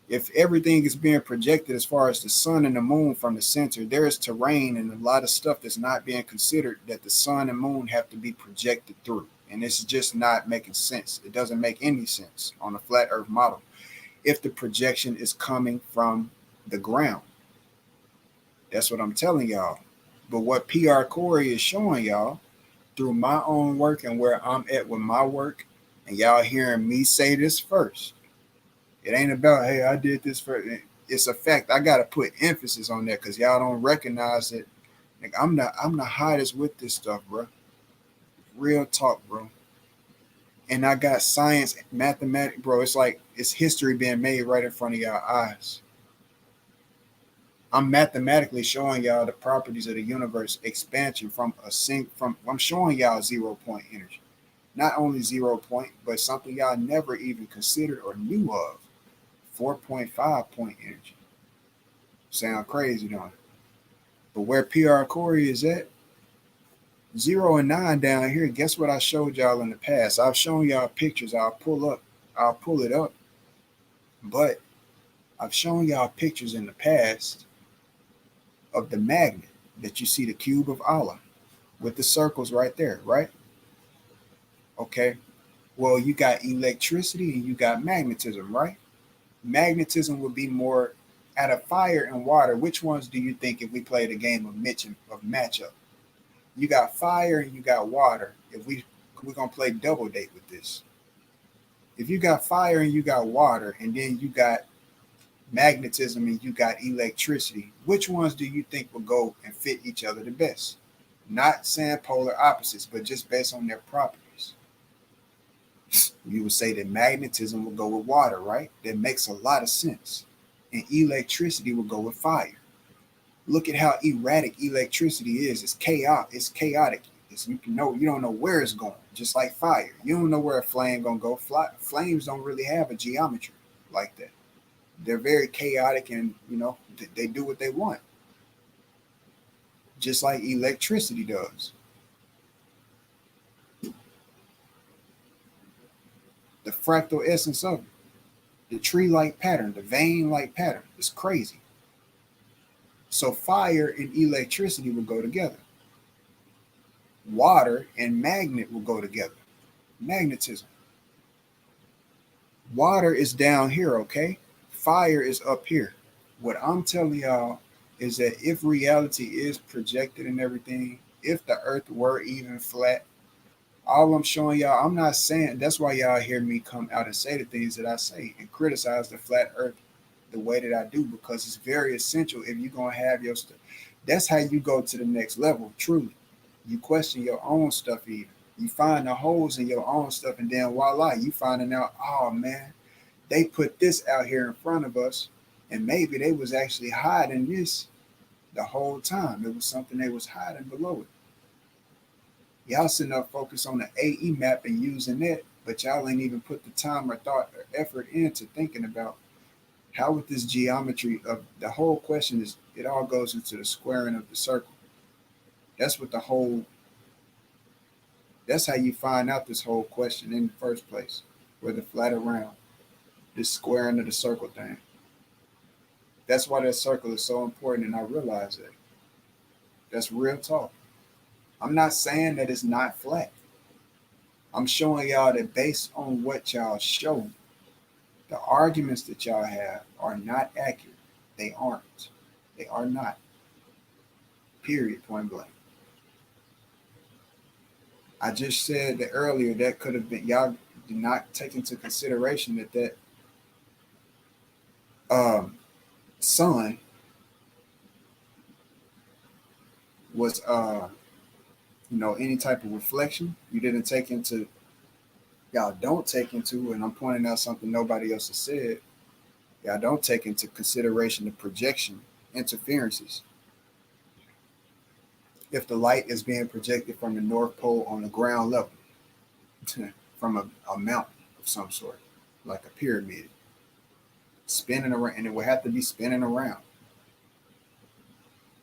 If everything is being projected as far as the sun and the moon from the center, there is terrain and a lot of stuff that's not being considered that the sun and moon have to be projected through. And it's just not making sense. It doesn't make any sense on a flat earth model if the projection is coming from the ground. That's what I'm telling y'all. But what PR Corey is showing y'all through my own work and where I'm at with my work, and y'all hearing me say this first. It ain't about, hey, I did this first. It's a fact. I got to put emphasis on that, because y'all don't recognize it. Like, I'm the hottest with this stuff, bro. Real talk, bro. And I got science, mathematics, bro. It's like it's history being made right in front of y'all eyes. I'm mathematically showing y'all the properties of the universe expansion I'm showing y'all 0 point energy. Not only 0 point, but something y'all never even considered or knew of. 4.5 point energy. Sound crazy, don't it? But where PR Corey is at, 0 and 9 down here, guess what I showed y'all in the past? I've shown y'all pictures. I'll pull it up. But I've shown y'all pictures in the past of the magnet that you see, the cube of Allah with the circles right there, right? Okay. Well, you got electricity and you got magnetism, right? Magnetism would be more out of fire and water. Which ones do you think, if we played a game of matchup? You got fire and you got water. If we're gonna play double date with this. If you got fire and you got water, and then you got magnetism and you got electricity, which ones do you think will go and fit each other the best? Not saying polar opposites, but just based on their properties. You would say that magnetism will go with water, right? That makes a lot of sense. And electricity will go with fire. Look at how erratic electricity is. It's chaotic. You don't know where it's going. Just like fire, you don't know where a flame gonna go. Flames don't really have a geometry like that. They're very chaotic, and they do what they want. Just like electricity does. the fractal essence of it, the tree-like pattern, the vein-like pattern. It's crazy. So fire and electricity will go together. Water and magnet will go together. Magnetism. Water is down here, okay? Fire is up here. What I'm telling y'all is that if reality is projected and everything, if the earth were even flat, all I'm showing y'all, I'm not saying, that's why y'all hear me come out and say the things that I say and criticize the flat earth the way that I do, because it's very essential if you're going to have your stuff. That's how you go to the next level, truly. You question your own stuff even. You find the holes in your own stuff, and then voila, you finding out, oh man, they put this out here in front of us, and maybe they was actually hiding this the whole time. It was something they was hiding below it. Y'all sitting up focused on the AE map and using that, but y'all ain't even put the time or thought or effort into thinking about how with this geometry of the whole question is, it all goes into the squaring of the circle. That's what the whole, that's how you find out this whole question in the first place, where the flat around, this squaring of the circle thing. That's why that circle is so important, and I realize that. That's real talk. I'm not saying that it's not flat. I'm showing y'all that based on what y'all show, the arguments that y'all have are not accurate. They aren't. They are not. Period, point blank. I just said that earlier, that could have been, y'all did not take into consideration that sun was any type of reflection. You didn't take into, y'all don't take into, and I'm pointing out something nobody else has said, y'all don't take into consideration the projection interferences. If the light is being projected from the North Pole on the ground level, from a mountain of some sort, like a pyramid, spinning around, and it will have to be spinning around.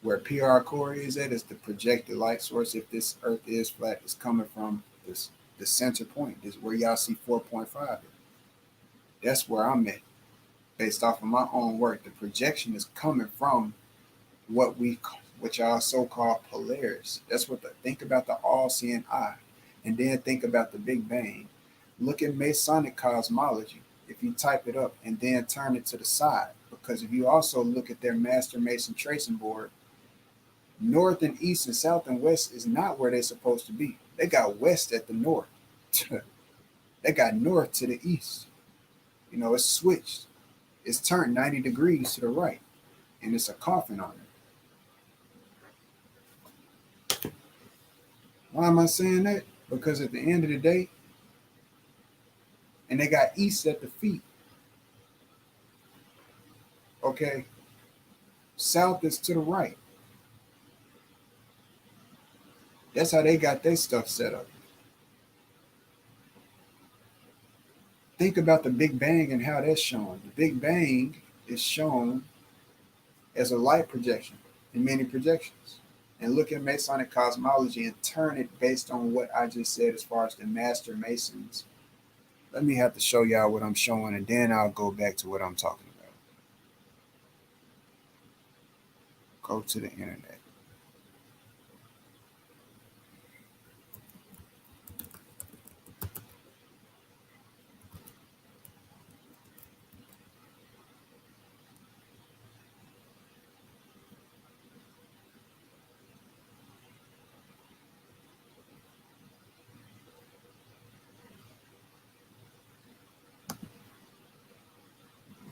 Where PR core is at is the projected light source. If this earth is flat, it's coming from the center point. This is where y'all see 4.5. That's where I'm at. Based off of my own work, the projection is coming from what y'all so-called Polaris. That's what think about the all-seeing eye, and then think about the Big Bang. Look at Masonic cosmology. If you type it up and then turn it to the side, because if you also look at their Master Mason tracing board, north and east and south and west is not where they're supposed to be. They got west at the north. They got north to the east. It's switched. It's turned 90 degrees to the right, and it's a coffin on it. Why am I saying that? Because at the end of the day, and they got east at the feet. Okay. South is to the right. That's how they got their stuff set up. Think about the Big Bang and how that's shown. The Big Bang is shown as a light projection in many projections. And look at Masonic cosmology and turn it based on what I just said as far as the Master Masons. Let me have to show y'all what I'm showing, and then I'll go back to what I'm talking about. Go to the internet.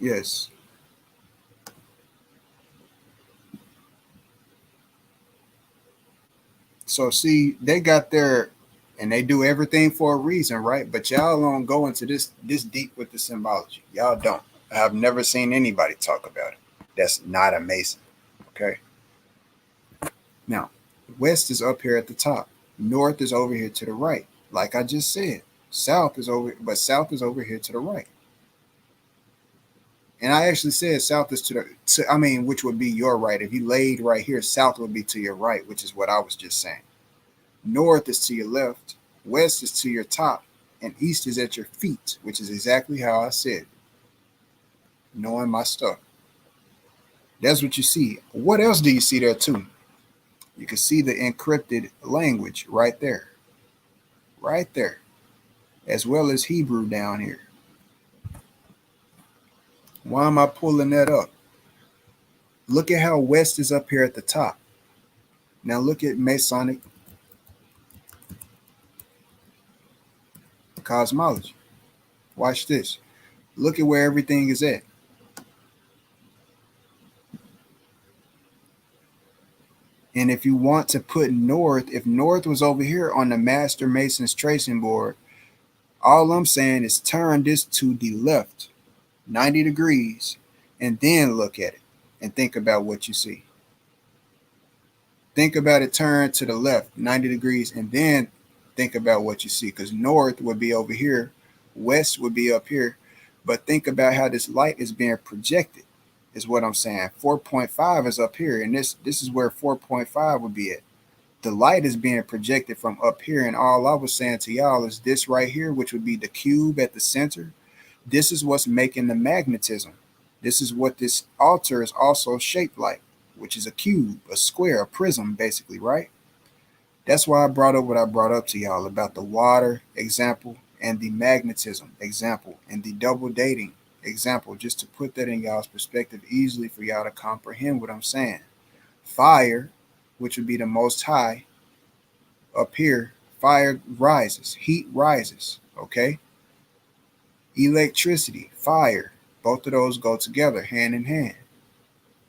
Yes. So see, they got their, and they do everything for a reason, right? But y'all don't go into this deep with the symbology. Y'all don't. I've never seen anybody talk about it. That's not a Mason. Okay. Now, west is up here at the top. North is over here to the right. Like I just said, south is over here to the right. And I actually said south is which would be your right. If you laid right here, south would be to your right, which is what I was just saying. North is to your left, west is to your top, and east is at your feet, which is exactly how I said, knowing my stuff. That's what you see. What else do you see there too? You can see the encrypted language right there, as well as Hebrew down here. Why am I pulling that up? Look at how West is up here at the top. Now look at Masonic cosmology. Watch this. Look at where everything is at. And if you want to put north, if north was over here on the Master Mason's tracing board, all I'm saying is turn this to the left 90 degrees and then look at it and think about what you see. Think about it, turn to the left 90 degrees and then think about what you see, because north would be over here, west would be up here. But think about how this light is being projected, is what I'm saying. 4.5 is up here, and this is where 4.5 would be at. The light is being projected from up here, and all I was saying to y'all is this right here, which would be the cube at the center. This is what's making the magnetism. This is what this altar is also shaped like, which is a cube, a square, a prism, basically, right? That's why I brought up what I brought up to y'all about the water example and the magnetism example and the double dating example, just to put that in y'all's perspective easily for y'all to comprehend what I'm saying. Fire, which would be the most high up here, fire rises, heat rises, okay? Electricity, fire, both of those go together hand in hand.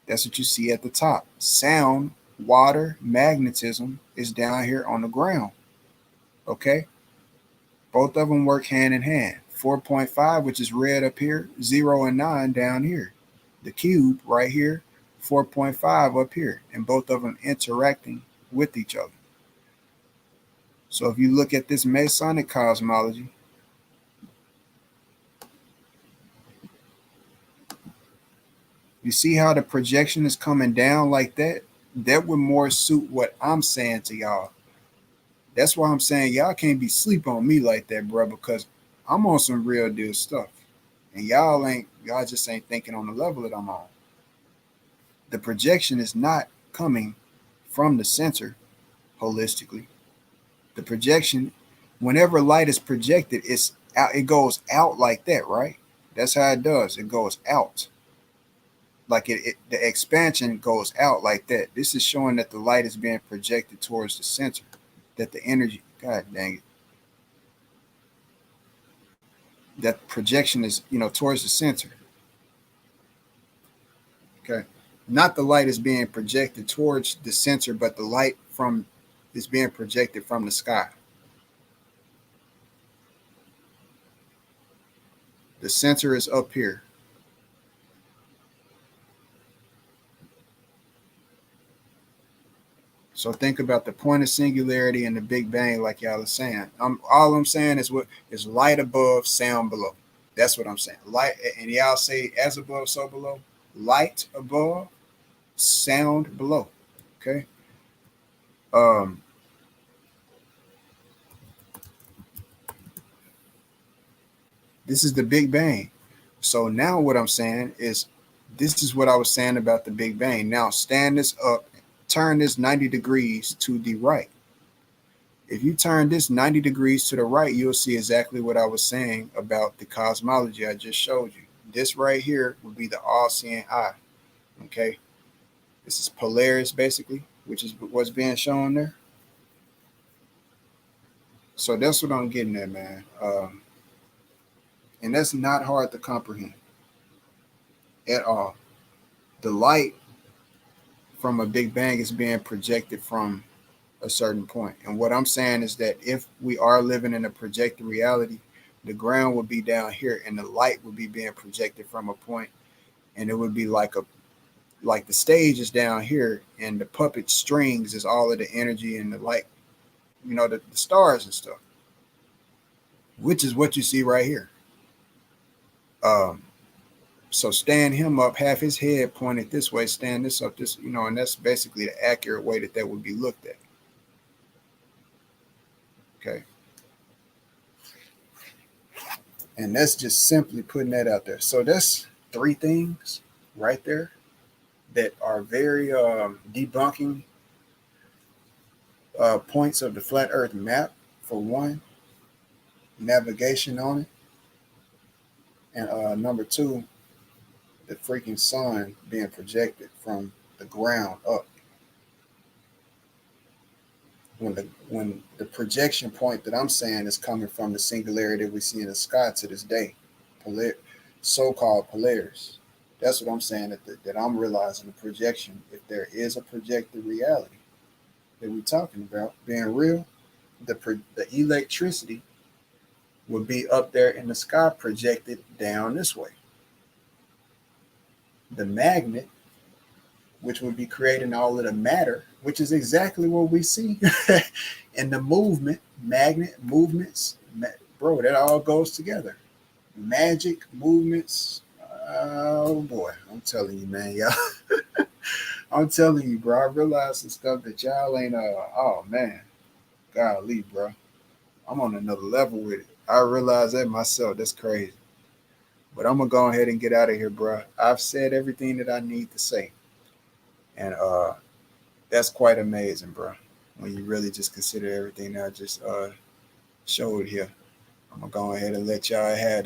That's what you see at the top. Sound, water, magnetism is down here on the ground, okay? Both of them work hand in hand. 4.5, which is red up here, 0 and 9 down here. The cube right here, 4.5 up here, and both of them interacting with each other. So if you look at this Masonic cosmology, you see how the projection is coming down like that? That would more suit what I'm saying to y'all. That's why I'm saying y'all can't be sleep on me like that, bro, because I'm on some real deal stuff. And y'all just ain't thinking on the level that I'm on. The projection is not coming from the center holistically. The projection, whenever light is projected, it's out, it goes out like that, right? That's how it does. It goes out. Like the expansion goes out like that. This is showing that the light is being projected towards the center, that the energy, God dang it, that projection is, towards the center. Okay. Not the light is being projected towards the center, but the light is being projected from the sky. The center is up here. So think about the point of singularity and the Big Bang, like y'all are saying. All I'm saying is what is light above, sound below. That's what I'm saying. Light, and y'all say as above, so below. Light above, sound below. Okay. This is the Big Bang. So now what I'm saying is, this is what I was saying about the Big Bang. Now stand this up, turn this 90 degrees to the right. If you turn this 90 degrees to the right, you'll see exactly what I was saying about the cosmology I just showed you. This right here would be the all-seeing eye. Okay. This is Polaris, basically, which is what's being shown there. So that's what I'm getting at, man. And that's not hard to comprehend at all. The light from a Big Bang is being projected from a certain point. And what I'm saying is that if we are living in a projected reality, the ground would be down here and the light would be being projected from a point, and it would be like the stage is down here and the puppet strings is all of the energy and the light, the stars and stuff, which is what you see right here. So stand him up, have his head pointed this way, stand this up, and that's basically the accurate way that would be looked at. Okay. And that's just simply putting that out there. So that's 3 things right there that are very debunking points of the flat earth map. For one, navigation on it, and number 2, the freaking sun being projected from the ground up. When the projection point that I'm saying is coming from the singularity that we see in the sky to this day, so-called Polaris. That's what I'm saying, that I'm realizing the projection. If there is a projected reality that we're talking about being real, the electricity would be up there in the sky projected down this way. The magnet, which would be creating all of the matter, which is exactly what we see. And the movement, magnet movements, bro, that all goes together. Magic movements. Oh boy, I'm telling you, man, y'all. I'm telling you, bro. I realize some stuff that y'all ain't. Oh man, golly, bro. I'm on another level with it. I realize that myself. That's crazy. But I'm gonna go ahead and get out of here, bro. I've said everything that I need to say, and that's quite amazing, bro. When you really just consider everything that I just showed here. I'm gonna go ahead and let y'all have it.